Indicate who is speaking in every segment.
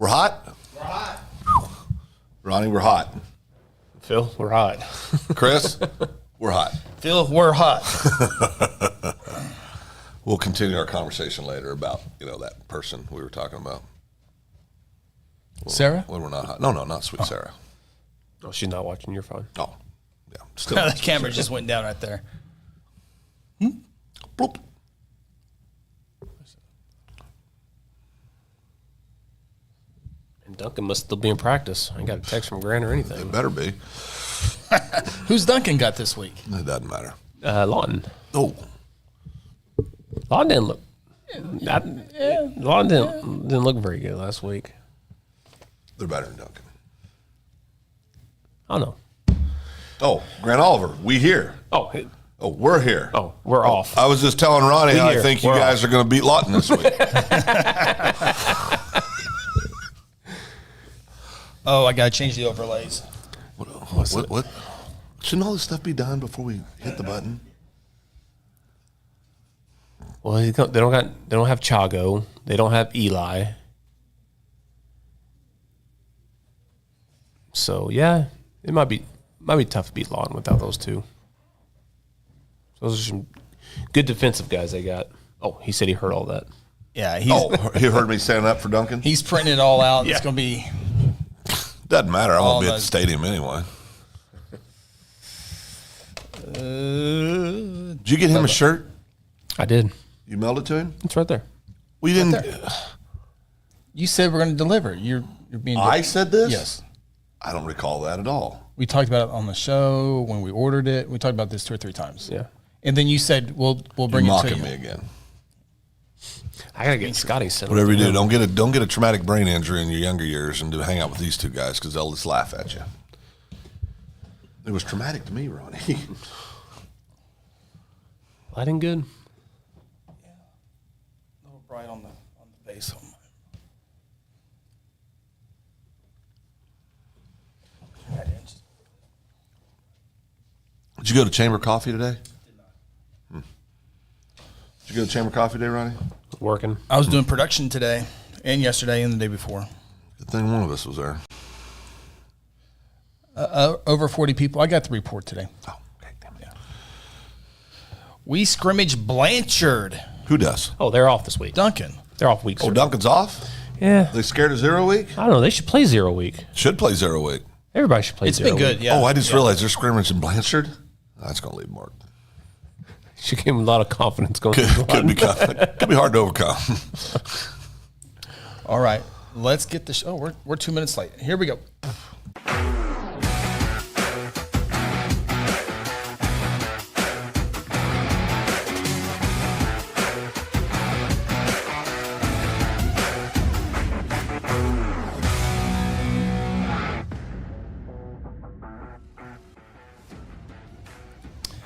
Speaker 1: We're hot?
Speaker 2: We're hot.
Speaker 1: Ronnie, we're hot.
Speaker 3: Phil, we're hot.
Speaker 1: Chris, we're hot.
Speaker 2: Phil, we're hot.
Speaker 1: We'll continue our conversation later about, that person we were talking about.
Speaker 2: Sarah?
Speaker 1: When we're not hot. No, not sweet Sarah.
Speaker 3: Oh, she's not watching. You're fine.
Speaker 1: Oh, yeah. Still.
Speaker 2: The camera just went down right there.
Speaker 1: Bloop.
Speaker 3: And Duncan must still be in practice. I ain't got a text from Grant or anything.
Speaker 1: It better be.
Speaker 2: Who's Duncan got this week?
Speaker 1: It doesn't matter.
Speaker 3: Lawton.
Speaker 1: Oh.
Speaker 3: Lawton didn't look. Lawton didn't look very good last week.
Speaker 1: They're better than Duncan.
Speaker 3: I don't know.
Speaker 1: Oh, Grant Oliver, we here.
Speaker 3: Oh,
Speaker 1: We're here.
Speaker 3: Oh, we're off.
Speaker 1: I was just telling Ronnie how I
Speaker 3: here.
Speaker 1: think you
Speaker 3: We're
Speaker 1: guys are going to beat Lawton this week.
Speaker 2: Oh, I got to change the overlays.
Speaker 1: What? Shouldn't all this stuff be done before we hit the button?
Speaker 3: Well, they don't have Chago. They don't have Eli. So yeah, it might be tough to beat Lawton without those two. Those are some good defensive guys they got. Oh, he said he heard all that.
Speaker 2: Yeah,
Speaker 1: He heard me standing up for Duncan?
Speaker 2: he's printing it all out.
Speaker 3: Yeah.
Speaker 2: It's going to be...
Speaker 1: Doesn't matter. I
Speaker 2: all
Speaker 1: won't be at the
Speaker 2: those-
Speaker 1: stadium anyway. Did you get him a shirt?
Speaker 3: I did.
Speaker 1: You mailed it to him?
Speaker 3: It's right there.
Speaker 1: We didn't.
Speaker 2: You said we're going to deliver. You're being...
Speaker 1: I said this?
Speaker 2: Yes.
Speaker 1: I don't recall that at all.
Speaker 2: We talked about it on the show when we ordered it. We talked about this 2 or 3 times.
Speaker 3: Yeah.
Speaker 2: And then you said we'll bring
Speaker 1: You're
Speaker 2: it to
Speaker 1: mocking
Speaker 2: you.
Speaker 1: me again.
Speaker 3: I gotta get Scotty sent.
Speaker 1: Whatever you do, don't get a traumatic brain injury in your younger years and hang out with these two guys because they'll just laugh at you. It was traumatic to me, Ronnie.
Speaker 3: Lighting good.
Speaker 2: A little bright on the base.
Speaker 1: Did you go to Chamber Coffee today? Did not. Did you go to Chamber Coffee today, Ronnie?
Speaker 3: Working.
Speaker 2: I was doing production today and yesterday and the day before.
Speaker 1: Good thing one of us was there.
Speaker 2: Over 40 people. I got the report today.
Speaker 1: Oh, okay, damn it.
Speaker 2: We scrimmage Blanchard.
Speaker 1: Who does?
Speaker 3: Oh, they're off this week.
Speaker 2: Duncan.
Speaker 3: They're off week.
Speaker 1: Oh, Duncan's off?
Speaker 3: Yeah.
Speaker 1: They scared of 0 week?
Speaker 3: I don't know. They should play 0 week.
Speaker 1: Should play 0 week.
Speaker 3: Everybody should play
Speaker 2: It's
Speaker 3: 0
Speaker 2: been good,
Speaker 3: week.
Speaker 2: yeah.
Speaker 1: Oh, I just realized they're scrimmaging Blanchard. That's going to leave a mark.
Speaker 3: Should give him a lot of confidence going.
Speaker 1: Could be hard to overcome.
Speaker 2: All right. Let's get the show. We're 2 minutes late. Here we go.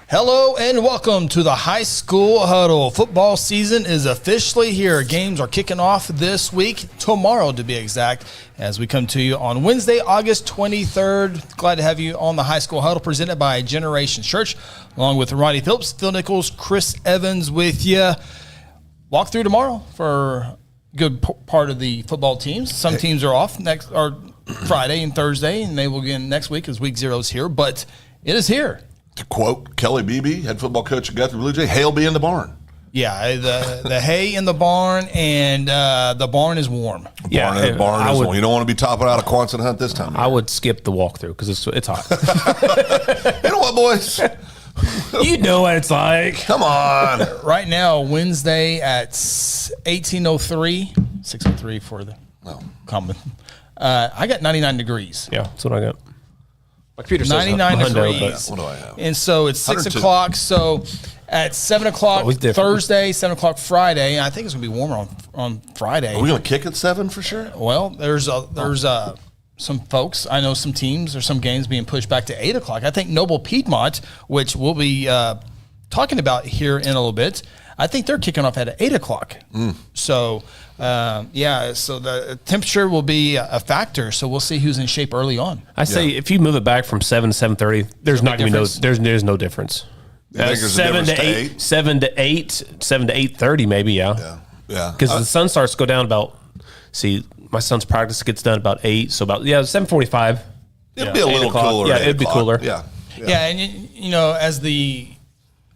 Speaker 2: Hello and welcome to the High School Huddle. Football season is officially here. Games are kicking off this week, tomorrow to be exact, as we come to you on Wednesday, August 23rd. Glad to have you on the High School Huddle presented by Generation Church, along with Ronnie Phillips, Phil Nichols, Chris Evans with you. Walk through tomorrow for a good part of the football teams. Some teams are off next or Friday and Thursday, and they will begin next week as week 0 is here, but it is here.
Speaker 1: To quote Kelly Beebe, head football coach at Guthrie Blue Jay, hail be in the barn.
Speaker 2: Yeah, the hay in the barn, and the barn is warm.
Speaker 3: Yeah,
Speaker 1: barn is warm. You don't want to be topping out a Quonset hunt this time.
Speaker 3: I would skip the walkthrough because it's hot.
Speaker 1: You know what, boys?
Speaker 3: You know what it's like.
Speaker 1: Come on.
Speaker 2: Right now, Wednesday at 18:03, 6:03 for the common. I got 99 degrees.
Speaker 3: Yeah, that's what I got. My computer says
Speaker 2: 99
Speaker 3: hundo,
Speaker 2: degrees.
Speaker 1: What do I have?
Speaker 2: And so it's 6
Speaker 1: 102.
Speaker 2: o'clock. So at 7 o'clock
Speaker 3: Always different.
Speaker 2: Thursday, 7 o'clock Friday. I think it's going to be warmer on Friday.
Speaker 1: Are we going to kick at 7 for sure?
Speaker 2: Well, there's some folks. I know some teams or some games being pushed back to 8 o'clock. I think Noble Piedmont, which we'll be talking about here in a little bit, I think they're kicking off at 8 o'clock. So, so the temperature will be a factor. So we'll see who's in shape early on.
Speaker 3: I say if you move it back from 7 to 7:30, there's not going to be there's no difference.
Speaker 1: You think there's a
Speaker 3: 7
Speaker 1: difference
Speaker 3: to
Speaker 1: to
Speaker 3: 8, 7 to 8, 7 to 8:30 maybe. Yeah.
Speaker 1: Yeah.
Speaker 3: Because the sun starts to go down about. See, my son's practice gets done about 8, so about 7:45.
Speaker 1: It'd be a little cooler.
Speaker 3: Yeah, it'd be cooler.
Speaker 1: Yeah.
Speaker 2: Yeah, and as the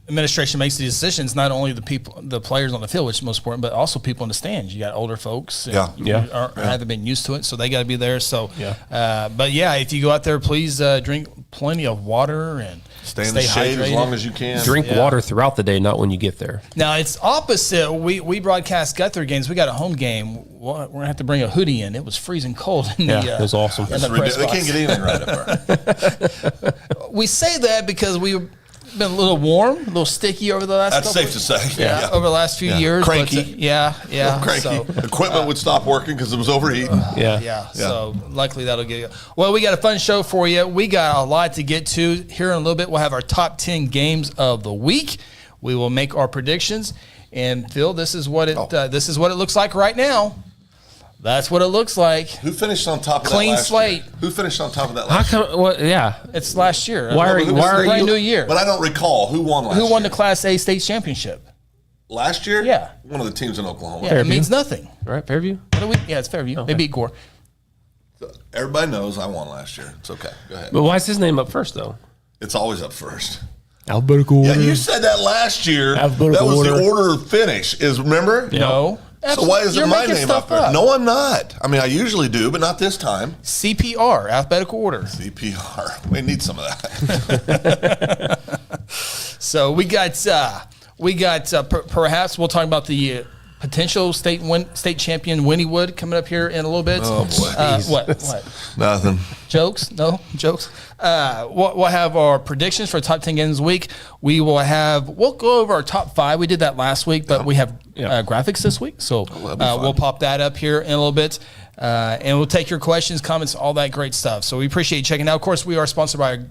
Speaker 2: administration makes these decisions, not only the players on the field, which is most important, but also people in the stands. You got older folks, and haven't been used to it, so they got to be there. So, but if you go out there, please drink plenty of water and
Speaker 1: stay in the shade
Speaker 2: hydrated
Speaker 1: as long as you can.
Speaker 3: Drink water throughout the day, not when you get there.
Speaker 2: Now it's opposite. We broadcast Guthrie games. We got a home game. We're gonna have to bring a hoodie in. It was freezing cold.
Speaker 3: It was awesome.
Speaker 1: They can't get anything right up there.
Speaker 2: We say that because we've been a little warm, a little sticky over the last.
Speaker 1: That's safe to say.
Speaker 2: Yeah, over the last few years.
Speaker 1: Cranky.
Speaker 2: But,
Speaker 1: cranky.
Speaker 2: So,
Speaker 1: Equipment would stop working because it was overheating.
Speaker 2: So likely that'll get you. Well, we got a fun show for you. We got a lot to get to here in a little bit. We'll have our top 10 games of the week. We will make our predictions. And Phil, this is what it looks like right now. That's what it looks like.
Speaker 1: Who finished on top of
Speaker 2: Clean
Speaker 1: that last
Speaker 2: slate.
Speaker 1: year? Who finished on top of that last year?
Speaker 2: It's last year.
Speaker 3: Why are
Speaker 2: brand new year?
Speaker 1: But I don't recall who won last year.
Speaker 2: Who won the Class A state championship?
Speaker 1: Last year?
Speaker 2: Yeah.
Speaker 1: One of the teams in Oklahoma.
Speaker 2: Yeah, it means nothing.
Speaker 3: Right, Fairview?
Speaker 2: It's Fairview.
Speaker 3: Okay.
Speaker 2: They beat Gore.
Speaker 1: Everybody knows I won last year. It's okay. Go ahead.
Speaker 3: But why is his name up first, though?
Speaker 1: It's always up first.
Speaker 3: Alphabetical
Speaker 1: Yeah, you said that last year.
Speaker 3: Alphabetical
Speaker 1: that was
Speaker 3: order.
Speaker 1: the order of finish. Remember?
Speaker 2: No.
Speaker 1: So why is
Speaker 2: You're
Speaker 1: it my
Speaker 2: making
Speaker 1: name
Speaker 2: stuff
Speaker 1: up there? No, I'm not. I mean, I usually do, but not this time.
Speaker 2: CPR, alphabetical order.
Speaker 1: CPR. We need some of that.
Speaker 2: So we got perhaps we'll talk about the potential state champion Wynnewood coming up here in a little bit.
Speaker 1: Oh boy.
Speaker 2: What?
Speaker 1: Nothing.
Speaker 2: Jokes? No jokes. We'll have our predictions for the top 10 games of the week. We'll go over our top 5. We did that last week, but we have graphics this week, so we'll pop that up here in a little bit. And we'll take your questions, comments, all that great stuff. So we appreciate you checking out. Of course, we are sponsored by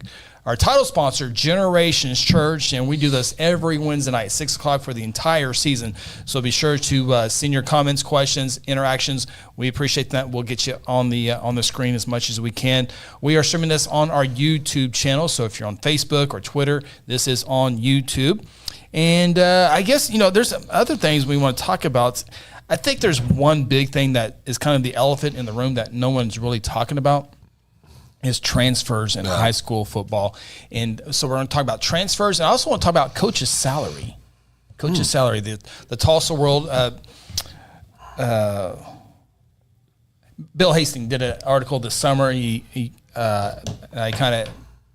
Speaker 2: our title sponsor, Generations Church, and we do this every Wednesday night, 6 o'clock for the entire season. So be sure to send your comments, questions, interactions. We appreciate that. We'll get you on the screen as much as we can. We are streaming this on our YouTube channel, so if you're on Facebook or Twitter, this is on YouTube. And I guess, there's some other things we want to talk about. I think there's one big thing that is kind of the elephant in the room that no one's really talking about. Is transfers in high school football. And so we're going to talk about transfers. And I also want to talk about coach's salary. Coach's salary. The Tulsa World, Bill Hastings did an article this summer. I kind of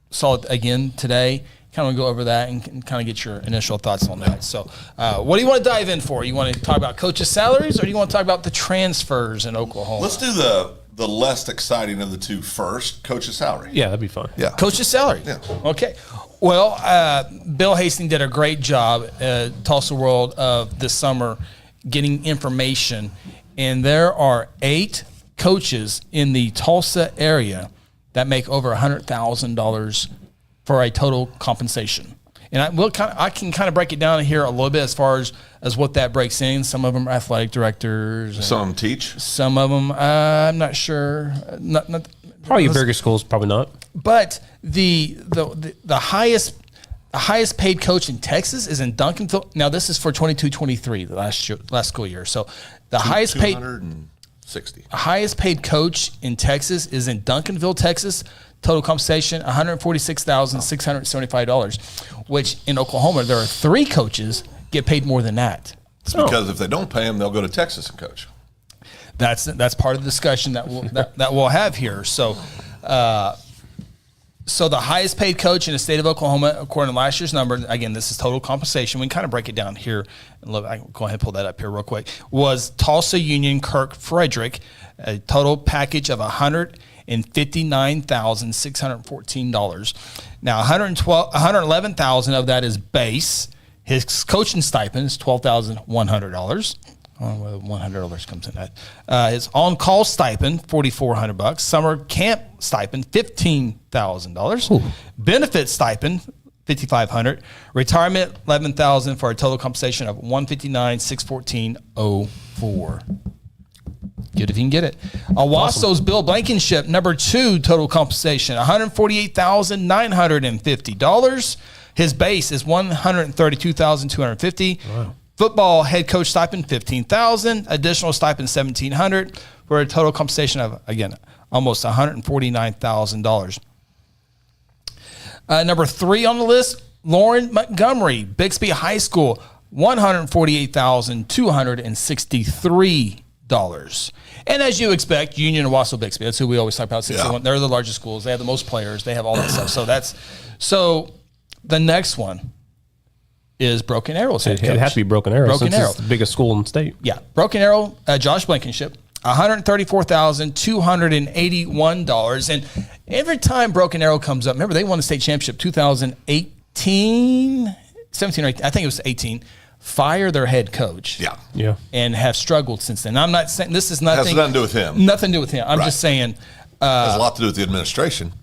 Speaker 2: saw it again today. Kind of go over that and kind of get your initial thoughts on that. So what do you want to dive in for? You want to talk about coaches' salaries, or do you want to talk about the transfers in Oklahoma?
Speaker 1: Let's do the less exciting of the two first, coach's salary.
Speaker 3: Yeah, that'd be fun.
Speaker 1: Yeah.
Speaker 2: Coach's salary.
Speaker 1: Yeah.
Speaker 2: Okay. Well, Bill Hastings did a great job at Tulsa World of this summer getting information, and there are 8 coaches in the Tulsa area that make over $100,000 for a total compensation. And I can kind of break it down here a little bit as far as what that breaks in. Some of them are athletic directors.
Speaker 1: Some of them teach.
Speaker 2: Some of them, I'm not sure.
Speaker 3: Probably bigger schools, probably not.
Speaker 2: But the highest paid coach in Texas is in Duncanville. Now this is for 22-23, the last school year. So the highest paid
Speaker 1: 260.
Speaker 2: Coach in Texas is in Duncanville, Texas. Total compensation $146,675, which in Oklahoma there are 3 coaches get paid more than that.
Speaker 1: It's because if they don't pay them, they'll go to Texas and coach.
Speaker 2: That's part of the discussion that we'll have here. So the highest paid coach in the state of Oklahoma, according to last year's number, again, this is total compensation. We can kind of break it down here. And look, I can go ahead and pull that up here real quick. Was Tulsa Union Kirk Frederick, a total package of $159,614. Now, $111,000 of that is base. His coaching stipend is $12,100. I don't know where $100 comes in that. His on-call stipend, $4,400. Summer camp stipend, $15,000. Benefit stipend, $5,500. Retirement, $11,000 for a total compensation of $159,614.04. Get if you can get it. Owaso's Bill Blankenship, number 2 total compensation, $148,950. His base is $132,250. Wow. Football head coach stipend $15,000, additional stipend $1,700 for a total compensation of, again, almost $149,000. Number 3 on the list, Lauren Montgomery, Bixby High School, $148,263. And as you expect, Union and Wausau Bixby, that's who we always talk about. 61. Yeah. They're the largest schools. They have the most players. They have all that stuff. So the next one is Broken Arrow's head coach.
Speaker 3: It has to be Broken Arrow.
Speaker 2: Broken Arrow,
Speaker 3: it's the biggest school in the state.
Speaker 2: Yeah, Broken Arrow, Josh Blankenship, $134,281. And every time Broken Arrow comes up, remember they won the state championship 2018, 17 or 18, I think it was 18. Fire their head coach.
Speaker 3: Yeah.
Speaker 2: And have struggled since then. I'm not saying this is nothing.
Speaker 1: Has nothing to do with him.
Speaker 2: Nothing to do with him. I'm just saying.
Speaker 1: Has a lot to do with the administration.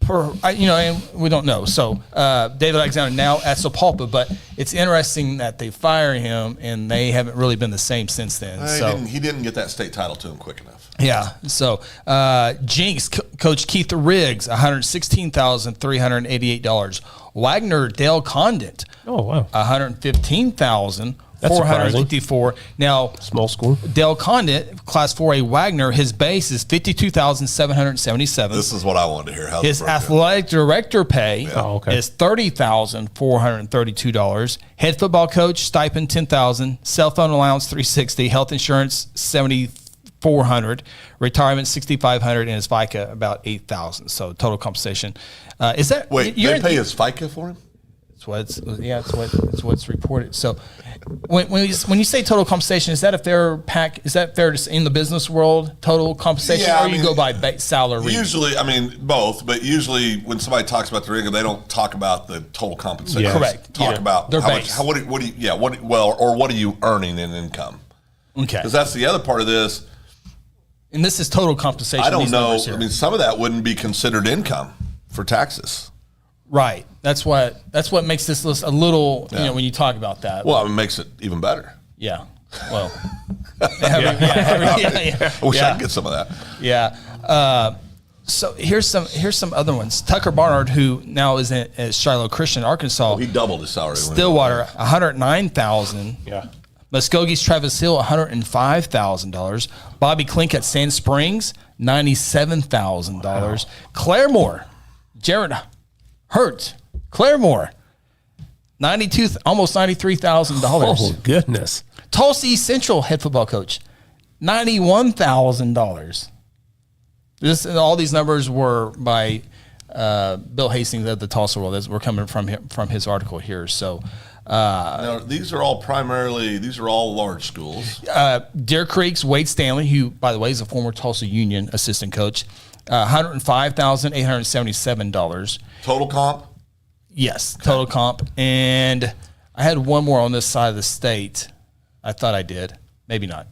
Speaker 2: And we don't know. So David Alexander now at Sapulpa, but it's interesting that they fire him and they haven't really been the same since then.
Speaker 1: He didn't get that state title to him quick enough.
Speaker 2: Yeah. So Jinx, Coach Keith Riggs, $116,388. Wagner Dale Condit.
Speaker 3: Oh, wow.
Speaker 2: $115,454. Now,
Speaker 3: small school.
Speaker 2: Dale Condit, Class 4A Wagner, his base is $52,777.
Speaker 1: This is what I wanted to hear. How's
Speaker 2: his athletic director pay is $30,432. Head football coach stipend $10,000. Cell phone allowance $360. Health insurance $7,400. Retirement $6,500, and his FICA about $8,000. So total compensation. Is that
Speaker 1: they pay his FICA for him?
Speaker 2: It's what's reported. So when you say total compensation, is that a fair pack? Is that fair to say in the business world, total compensation, or you go by salary?
Speaker 1: Usually, both. But usually, when somebody talks about the ring, they don't talk about the total compensation.
Speaker 2: Yeah. Correct.
Speaker 1: Talk about
Speaker 2: their
Speaker 1: how
Speaker 2: base.
Speaker 1: much. What are you earning in income?
Speaker 2: Okay.
Speaker 1: Because that's the other part of this.
Speaker 2: And this is total compensation.
Speaker 1: I don't know. Some of that wouldn't be considered income for taxes.
Speaker 2: Right. That's what makes this list a little, when you talk about that.
Speaker 1: Well, it makes it even better.
Speaker 2: Yeah. Well.
Speaker 1: I wish I could get some of that.
Speaker 2: Yeah. So here's some other ones. Tucker Barnard, who now is at Shiloh Christian, Arkansas.
Speaker 1: He doubled his salary.
Speaker 2: Stillwater, $109,000.
Speaker 3: Yeah.
Speaker 2: Muskogee's Travis Hill, $105,000. Bobby Klink at Sand Springs, $97,000. Wow. Claremore, Jared Hurt, Claremore, almost $93,000.
Speaker 3: Oh goodness!
Speaker 2: Tulsa East Central head football coach, $91,000. All these numbers were by Bill Hastings of the Tulsa World. We're coming from his article here. So.
Speaker 1: Now, these are all large schools.
Speaker 2: Deer Creek's Wade Stanley, who, by the way, is a former Tulsa Union assistant coach, $105,877.
Speaker 1: Total comp?
Speaker 2: Yes, total comp. And I had one more on this side of the state. I thought I did. Maybe not.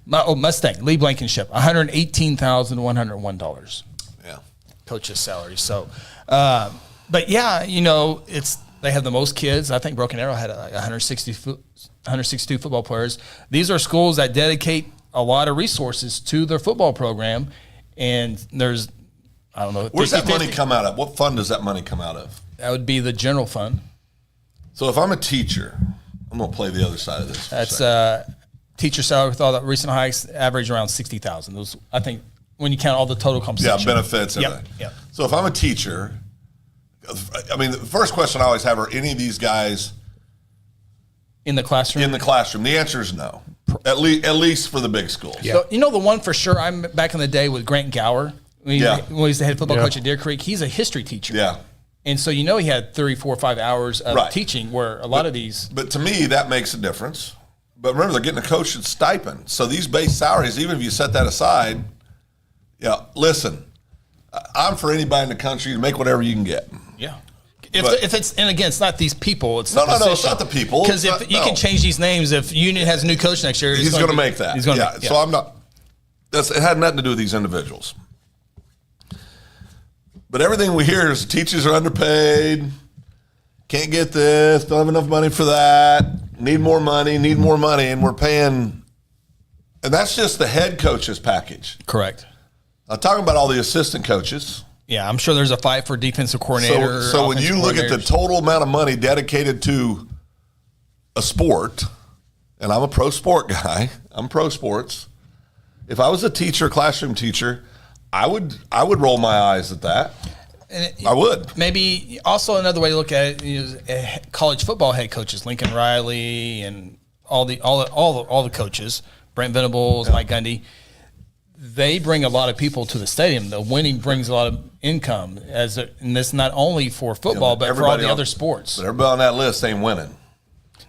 Speaker 2: Mustang, Lee Blankenship, $118,101.
Speaker 1: Yeah.
Speaker 2: Coach's salary. So, but yeah, they have the most kids. I think Broken Arrow had 162 football players. These are schools that dedicate a lot of resources to their football program, and there's, I don't know.
Speaker 1: Where's that money come out of? What fund does that money come out of?
Speaker 2: That would be the general fund.
Speaker 1: So if I'm a teacher, I'm going to play the other side of this.
Speaker 2: That's teacher salary with all the recent hikes, average around $60,000. Those, I think, when you count all the total compensation.
Speaker 1: Yeah, benefits.
Speaker 2: Yep.
Speaker 1: So if I'm a teacher, the first question I always have, are any of these guys
Speaker 2: in the classroom?
Speaker 1: In the classroom. The answer is no. At least for the big schools.
Speaker 2: Yeah. So, the one for sure, I'm back in the day with Grant Gower. When he's the head football coach at Deer Creek, he's a history teacher.
Speaker 1: Yeah.
Speaker 2: And so he had 3, 4, 5 hours of teaching, where a lot of these.
Speaker 1: But to me, that makes a difference. But remember, they're getting a coach's stipend. So these base salaries, even if you set that aside, listen, I'm for anybody in the country to make whatever you can get.
Speaker 2: Yeah. If it's, and again, it's not these people. It's the
Speaker 1: no, it's not the people.
Speaker 2: Because if you can change these names, if Union has a new coach next year,
Speaker 1: he's going to make that.
Speaker 2: He's going to.
Speaker 1: So I'm not. It had nothing to do with these individuals. But everything we hear is teachers are underpaid, can't get this, don't have enough money for that, need more money, and we're paying. And that's just the head coach's package.
Speaker 2: Correct.
Speaker 1: I'm talking about all the assistant coaches.
Speaker 2: Yeah, I'm sure there's a fight for defensive coordinator.
Speaker 1: So when you look at the total amount of money dedicated to a sport, and I'm a pro sport guy, I'm pro sports. If I was a teacher, classroom teacher, I would roll my eyes at that. I would.
Speaker 2: Maybe also another way to look at it is college football head coaches, Lincoln Riley and all the coaches, Brent Venables, Mike Gundy. They bring a lot of people to the stadium. The winning brings a lot of income, and this not only for football, but for all the other sports.
Speaker 1: But everybody on that list ain't winning.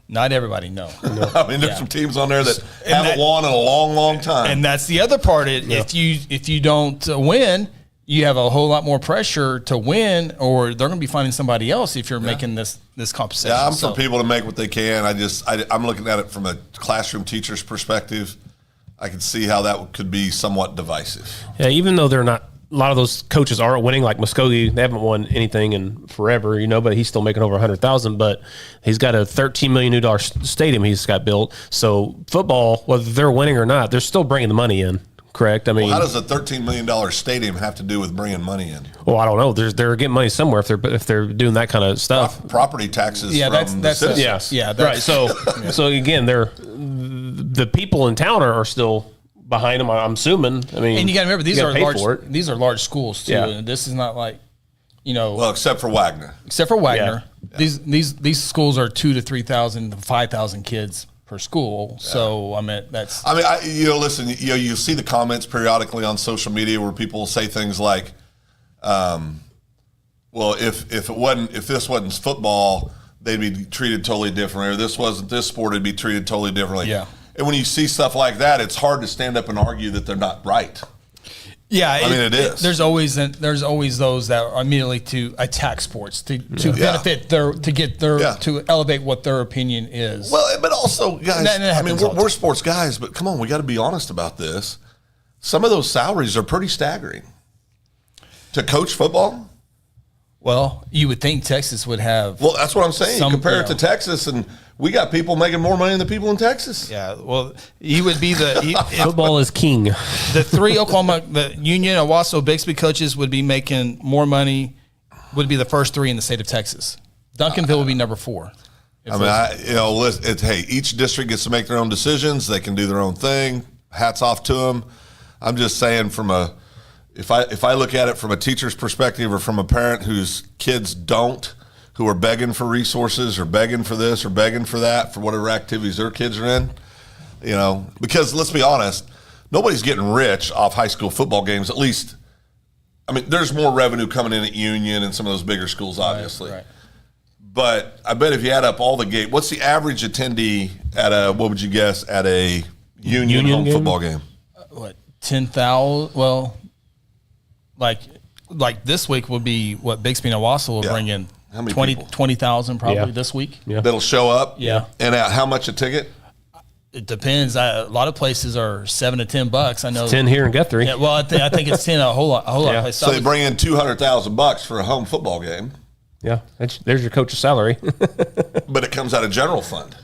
Speaker 2: Not everybody, no.
Speaker 1: I mean, there's some teams on there that haven't won in a long, long time.
Speaker 2: And that's the other part. If you don't win, you have a whole lot more pressure to win, or they're going to be finding somebody else if you're making this compensation.
Speaker 1: Yeah, I'm for people to make what they can. I'm looking at it from a classroom teacher's perspective. I can see how that could be somewhat divisive.
Speaker 3: Yeah, even though they're not, a lot of those coaches aren't winning. Like Muskogee, they haven't won anything in forever, but he's still making over $100,000. But he's got a $13 million stadium he's got built. So football, whether they're winning or not, they're still bringing the money in. Correct. I mean,
Speaker 1: how does a $13 million stadium have to do with bringing money in?
Speaker 3: Well, I don't know. They're getting money somewhere if they're doing that kind of stuff.
Speaker 1: Property taxes.
Speaker 2: Yeah,
Speaker 1: from
Speaker 2: that's
Speaker 1: the
Speaker 2: yes, yeah,
Speaker 3: right. So again, the people in town are still behind them. I'm assuming. I mean,
Speaker 2: and you got to remember these are large schools too. Yeah. This is not like
Speaker 1: Well, except for Wagner.
Speaker 2: Yeah. These schools are 2,000 to 3,000 to 5,000 kids per school. Yeah. So
Speaker 1: listen, you see the comments periodically on social media where people say things like, well, if this wasn't football, they'd be treated totally differently, or this wasn't this sport, it'd be treated totally differently.
Speaker 2: Yeah.
Speaker 1: And when you see stuff like that, it's hard to stand up and argue that they're not right.
Speaker 2: Yeah,
Speaker 1: it is.
Speaker 2: There's always those that are immediately to attack sports to benefit to elevate what their opinion is.
Speaker 1: Well, but also, guys, we're sports guys, but come on, we got to be honest about this. Some of those salaries are pretty staggering to coach football.
Speaker 2: Well, you would think Texas would have.
Speaker 1: Well, that's what I'm saying. You compare it to Texas, and we got people making more money than the people in Texas.
Speaker 2: Yeah, well, he would be
Speaker 3: football is king.
Speaker 2: The three the Union, Owasso, Bixby coaches would be making more money. Would be the first three in the state of Texas. Duncanville would be number 4.
Speaker 1: Each district gets to make their own decisions. They can do their own thing. Hats off to them. I'm just saying if I look at it from a teacher's perspective or from a parent whose kids who are begging for resources or begging for this or begging for that for whatever activities their kids are in, because let's be honest, nobody's getting rich off high school football games. At least, there's more revenue coming in at Union and some of those bigger schools, obviously. Right. But I bet if you add up all the games, what's the average attendee at a Union home game? Football game?
Speaker 2: 10,000? Well, like this week would be what Bixby and Owasso will bring in.
Speaker 1: How many
Speaker 2: 20,000 probably this week.
Speaker 1: Yeah. That'll show up?
Speaker 2: Yeah.
Speaker 1: And how much a ticket?
Speaker 2: It depends. A lot of places are $7 to $10. I know
Speaker 3: 10 here in Guthrie.
Speaker 2: Yeah, well, I think it's 10 a whole lot of places.
Speaker 1: So they bring in $200,000 for a home football game.
Speaker 3: Yeah, there's your coach's salary.
Speaker 1: But it comes out of general fund.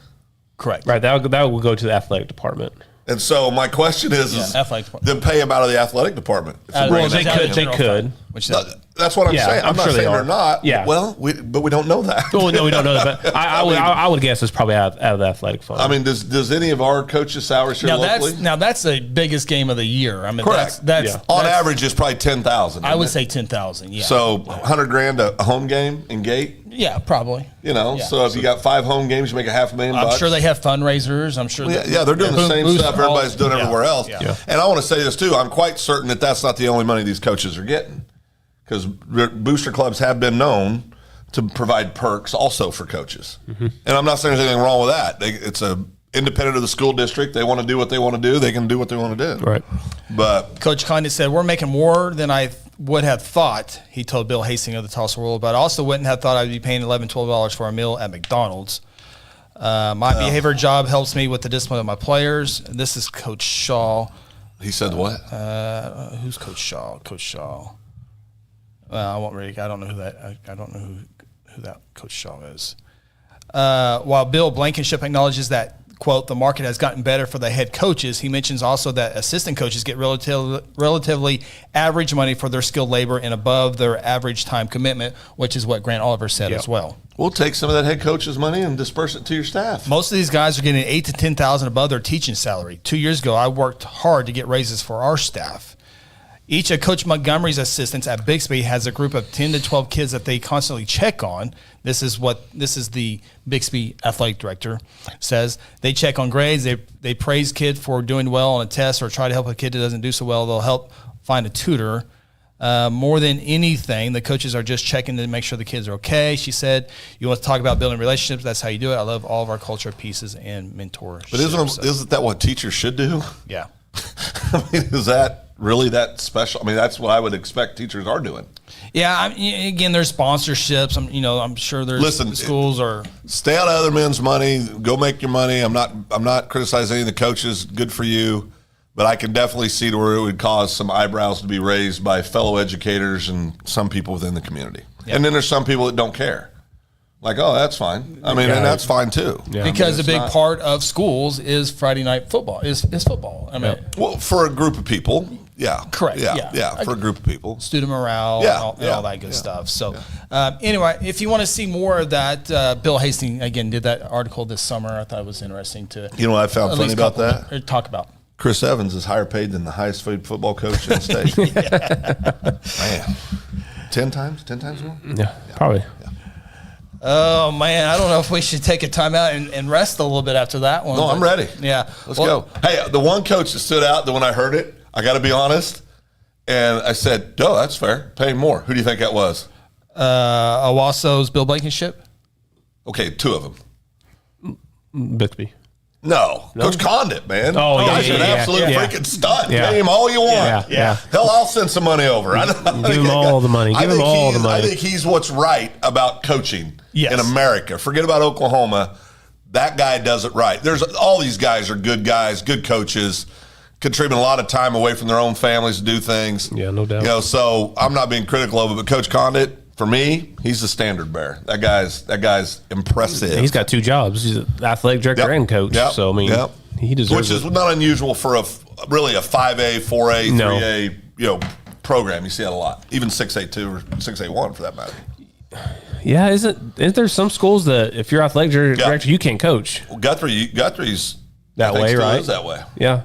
Speaker 2: Correct.
Speaker 3: Right. That will go to the athletic department.
Speaker 1: And so my question is then pay them out of the athletic department.
Speaker 3: They could.
Speaker 1: That's what I'm saying. I'm not saying they're not.
Speaker 3: Yeah.
Speaker 1: Well, but we don't know that.
Speaker 3: Well, no, we don't know that. But I would guess it's probably out of the athletic fund.
Speaker 1: Does any of our coaches' salaries here locally?
Speaker 2: That's the biggest game of the year.
Speaker 1: Correct. On average, it's probably 10,000.
Speaker 2: I would say 10,000. Yeah.
Speaker 1: So $100,000 a home game in gate.
Speaker 2: Yeah, probably.
Speaker 1: So if you got 5 home games, you make $500,000.
Speaker 2: I'm sure they have fundraisers. I'm sure.
Speaker 1: They're doing the same stuff everybody's doing everywhere else.
Speaker 2: Yeah.
Speaker 1: And I want to say this too. I'm quite certain that that's not the only money these coaches are getting, because booster clubs have been known to provide perks also for coaches. Mm-hmm. And I'm not saying there's anything wrong with that. It's independent of the school district. They want to do what they want to do. They can do what they want to do.
Speaker 3: Right.
Speaker 1: But
Speaker 2: Coach Condit said, we're making more than I would have thought, he told Bill Hastings of the Tulsa World, but I also wouldn't have thought I'd be paying $11, $12 for a meal at McDonald's. My behavior job helps me with the discipline of my players. This is Coach Shaw.
Speaker 1: He said what?
Speaker 2: Who's Coach Shaw? Coach Shaw. I won't really. I don't know who that. I don't know who that Coach Shaw is. While Bill Blankenship acknowledges that quote, the market has gotten better for the head coaches. He mentions also that assistant coaches get relatively average money for their skilled labor and above their average time commitment, which is what Grant Oliver said as well.
Speaker 1: We'll take some of that head coach's money and disperse it to your staff.
Speaker 2: Most of these guys are getting $8,000 to $10,000 above their teaching salary. 2 years ago, I worked hard to get raises for our staff. Each of Coach Montgomery's assistants at Bixby has a group of 10 to 12 kids that they constantly check on. This is the Bixby athletic director says. They check on grades. They praise kid for doing well on a test or try to help a kid that doesn't do so well. They'll help find a tutor. More than anything, the coaches are just checking to make sure the kids are okay. She said, you want to talk about building relationships, that's how you do it. I love all of our culture pieces and mentorship.
Speaker 1: But isn't that what teachers should do?
Speaker 2: Yeah.
Speaker 1: I mean, is that really that special? I mean, that's what I would expect teachers are doing.
Speaker 2: Yeah, again, there's sponsorships. I'm sure there's schools are.
Speaker 1: Stay out of other men's money. Go make your money. I'm not criticizing any of the coaches. Good for you. But I can definitely see to where it would cause some eyebrows to be raised by fellow educators and some people within the community. Yeah. And then there's some people that don't care. Like, oh, that's fine. I mean, and that's fine too.
Speaker 2: Yeah. Because a big part of schools is Friday night football, is football. I mean,
Speaker 1: well, for a group of people, yeah.
Speaker 2: Correct.
Speaker 1: Yeah, for a group of people.
Speaker 2: Student morale and all that good stuff. So anyway, if you want to see more of that, Bill Hastings, again, did that article this summer. I thought it was interesting to.
Speaker 1: You know what I found funny about that?
Speaker 2: Talk about.
Speaker 1: Chris Evans is higher paid than the highest paid football coach in the state. Man, 10 times more?
Speaker 3: Yeah, probably.
Speaker 1: Yeah.
Speaker 2: Oh, man, I don't know if we should take a timeout and rest a little bit after that one.
Speaker 1: No, I'm ready.
Speaker 2: Yeah.
Speaker 1: Let's go. Hey, the one coach that stood out, when I heard it, I got to be honest, and I said, oh, that's fair. Pay more. Who do you think that was?
Speaker 2: Owaso's Bill Blankenship.
Speaker 1: Okay, two of them.
Speaker 3: Bixby.
Speaker 1: No, Coach Condit, man.
Speaker 3: Oh, yeah,
Speaker 1: He's an absolute freaking stud.
Speaker 3: Yeah.
Speaker 1: Pay him all you want.
Speaker 3: Yeah.
Speaker 1: Hell, I'll send some money over.
Speaker 3: Give him all the money. Give him all the money.
Speaker 1: I think he's what's right about coaching in America. Forget about Oklahoma. That guy does it right. There's all these guys are good guys, good coaches, contribute a lot of time away from their own families to do things.
Speaker 3: Yeah, no doubt.
Speaker 1: So I'm not being critical of it, but Coach Condit, for me, he's the standard bearer. That guy's impressive.
Speaker 3: He's got two jobs. He's an athletic director and coach. So I mean, he deserves
Speaker 1: which is not unusual for really a 5A, 4A, 3A, program. You see that a lot. Even 6A2 or 6A1 for that matter.
Speaker 3: Yeah, isn't there some schools that if you're athletic director, you can't coach?
Speaker 1: Well, Guthrie's
Speaker 3: that way, right?
Speaker 1: Is that way?
Speaker 3: Yeah.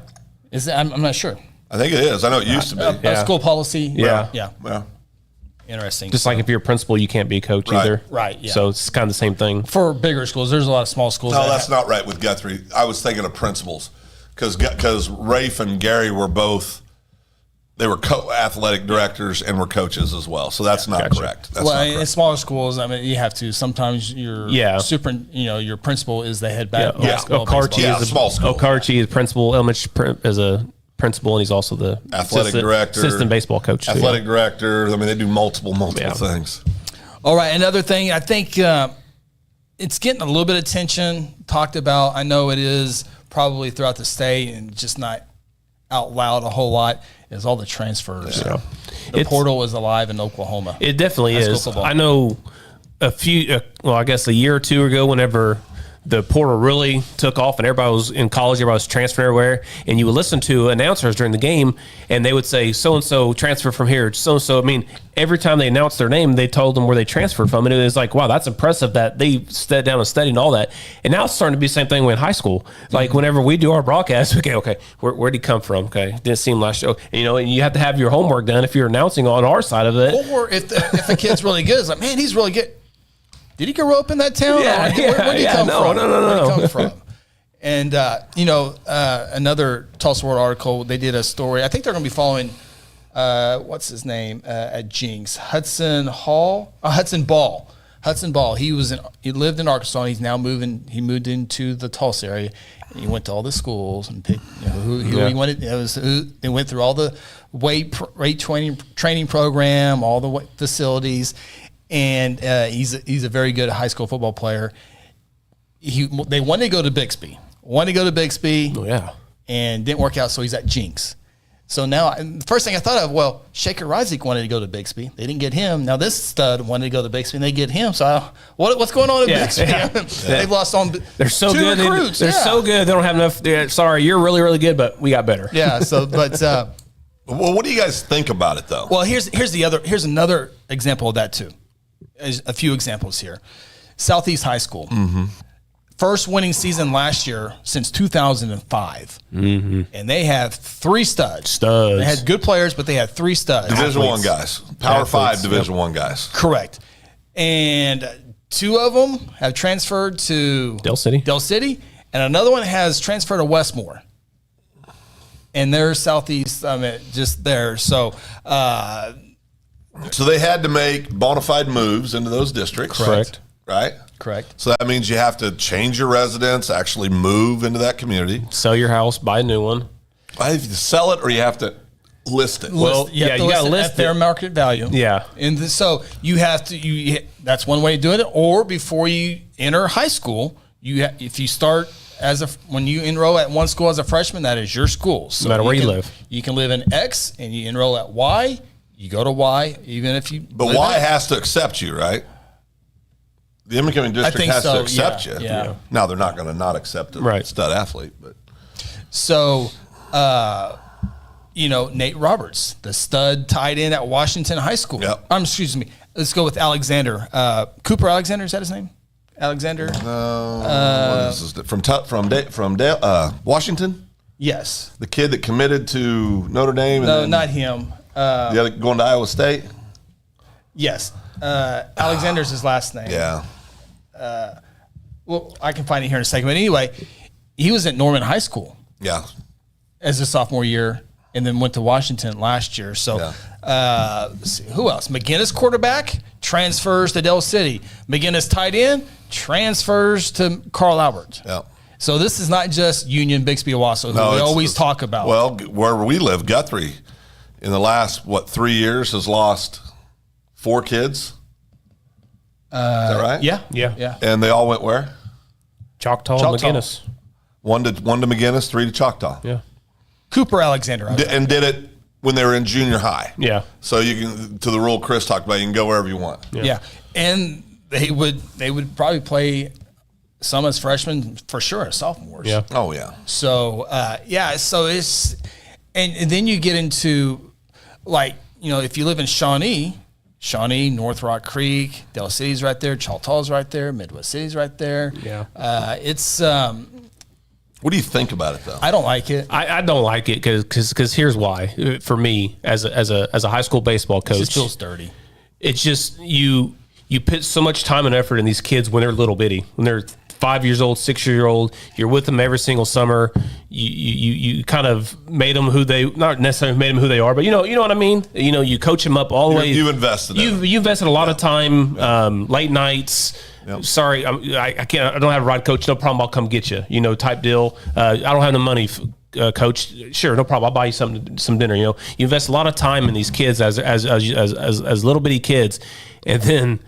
Speaker 2: Is that, I'm not sure.
Speaker 1: I think it is. I know it used to be.
Speaker 2: School policy.
Speaker 3: Yeah.
Speaker 2: Interesting.
Speaker 3: Just like if you're a principal, you can't be a coach either.
Speaker 2: Right, yeah.
Speaker 3: So it's kind of the same thing.
Speaker 2: For bigger schools, there's a lot of small schools.
Speaker 1: No, that's not right with Guthrie. I was thinking of principals because Rafe and Gary were both, they were athletic directors and were coaches as well. So that's not correct. That's not correct.
Speaker 2: In smaller schools, I mean, you have to. Sometimes your your principal is the head basketball.
Speaker 3: Okarchi
Speaker 1: is a small school.
Speaker 3: Okarchi is principal. Elementary is a principal, and he's also the
Speaker 1: athletic director,
Speaker 3: assistant baseball coach.
Speaker 1: Athletic director. I mean, they do multiple things.
Speaker 2: All right, another thing, I think it's getting a little bit of attention, talked about. I know it is probably throughout the state and just not out loud a whole lot, is all the transfers.
Speaker 3: Yeah.
Speaker 2: The portal is alive in Oklahoma.
Speaker 3: It definitely is. I know a year or two ago, whenever the portal really took off and everybody was in college, everybody was transferring everywhere, and you would listen to announcers during the game and they would say, so-and-so transfer from here, so-and-so. I mean, every time they announced their name, they told them where they transferred from. And it was like, wow, that's impressive that they sat down and studied and all that. And now it's starting to be the same thing in high school. Like whenever we do our broadcast, okay, where'd he come from? Okay, didn't see him last show. And you have to have your homework done if you're announcing on our side of it.
Speaker 2: Or if a kid's really good, it's like, man, he's really good. Did he grow up in that town? Where did he come from?
Speaker 1: No.
Speaker 2: Where did he come from? And, another Tulsa World article, they did a story. I think they're going to be following, what's his name at Jinx? Hudson Ball. Hudson Ball. He lived in Arkansas. And he's now he moved into the Tulsa area. And he went to all the schools and picked who he wanted. They went through all the weight training program, all the facilities. And he's a very good high school football player. They wanted to go to Bixby. Oh, yeah. And didn't work out, so he's at Jinx. So now, and the first thing I thought of, well, Shaker Rising wanted to go to Bixby. They didn't get him. Now this stud wanted to go to Bixby, and they get him. So what's going on at Bixby?
Speaker 3: Yeah.
Speaker 2: They've lost on
Speaker 3: They're so
Speaker 2: two
Speaker 3: good.
Speaker 2: recruits.
Speaker 3: They're so good. They don't have enough. Sorry, you're really, really good, but we got better.
Speaker 2: Yeah. So, but
Speaker 1: Well, what do you guys think about it, though?
Speaker 2: well, here's another example of that too. There's a few examples here. Southeast High School.
Speaker 1: Mm-hmm.
Speaker 2: First winning season last year since 2005. Mm-hmm. And they have 3 studs. They had good players, but they had 3 studs.
Speaker 1: Division I guys. Power 5 Division I guys.
Speaker 2: Correct. And 2 of them have transferred to
Speaker 3: Del City.
Speaker 2: And another one has transferred to Westmore. And they're Southeast, just there. So
Speaker 1: they had to make bona fide moves into those districts.
Speaker 3: Correct.
Speaker 1: Right?
Speaker 2: Correct.
Speaker 1: So that means you have to change your residence, actually move into that community.
Speaker 3: Sell your house, buy a new one.
Speaker 1: I have to sell it or you have to list it.
Speaker 3: Well,
Speaker 2: you have to
Speaker 3: gotta
Speaker 2: list it
Speaker 3: list
Speaker 2: at fair market value.
Speaker 3: Yeah.
Speaker 2: And so you have to, that's one way of doing it. Or before you enter high school, if you start when you enroll at one school as a freshman, that is your school. So
Speaker 3: no matter where you live.
Speaker 2: You can live in X and you enroll at Y, you go to Y, even if you.
Speaker 1: But Y has to accept you, right? The incoming district has to accept you.
Speaker 2: Yeah.
Speaker 1: Now they're not going to not accept a stud athlete, but
Speaker 2: so Nate Roberts, the stud tight end at Washington High School.
Speaker 1: Yep.
Speaker 2: Excuse me. Let's go with Alexander. Cooper Alexander, is that his name? Alexander?
Speaker 1: what is this? From Washington?
Speaker 2: Yes.
Speaker 1: The kid that committed to Notre Dame?
Speaker 2: No, not him.
Speaker 1: The other going to Iowa State?
Speaker 2: Yes. Alexander's his last name.
Speaker 1: Yeah.
Speaker 2: Well, I can find it here in a second. But anyway, he was at Norman High School
Speaker 1: Yeah.
Speaker 2: as a sophomore year and then went to Washington last year. So let's see, who else? McGinnis quarterback transfers to Del City. McGinnis tight end transfers to Carl Albert.
Speaker 1: Yeah.
Speaker 2: So this is not just Union, Bixby, Owasso, who we always talk about.
Speaker 1: Well, where we live, Guthrie, in the last, 3 years has lost 4 kids. Is that right?
Speaker 2: Yeah.
Speaker 1: And they all went where?
Speaker 3: Choctaw. McGinnis.
Speaker 1: One to McGinnis, 3 to Choctaw.
Speaker 3: Yeah.
Speaker 2: Cooper Alexander.
Speaker 1: And did it when they were in junior high.
Speaker 3: Yeah.
Speaker 1: So you can, to the rule Chris talked about, you can go wherever you want.
Speaker 2: Yeah. And they would probably play some as freshmen for sure as sophomores.
Speaker 3: Yeah.
Speaker 1: Oh, yeah.
Speaker 2: So, so it's, and then you get into if you live in Shawnee, North Rock Creek, Del City's right there, Choctaw's right there, Midwest City's right there.
Speaker 3: Yeah.
Speaker 2: It's,
Speaker 1: What do you think about it, though?
Speaker 2: I don't like it.
Speaker 3: I don't like it because here's why. For me, as a high school baseball coach,
Speaker 2: It just feels dirty.
Speaker 3: It's just you put so much time and effort in these kids when they're little bitty, when they're 5 years old, 6 year old. You're with them every single summer. You kind of made them not necessarily made them who they are, but you know what I mean. You coach them up all the way.
Speaker 1: You invested.
Speaker 3: You invested a lot of time, late nights.
Speaker 1: Yep.
Speaker 3: Sorry, I can't. I don't have a ride, coach. No problem. I'll come get you. Type deal. I don't have the money, coach. Sure, no problem. I'll buy you some dinner. You invest a lot of time in these kids as little bitty kids, and then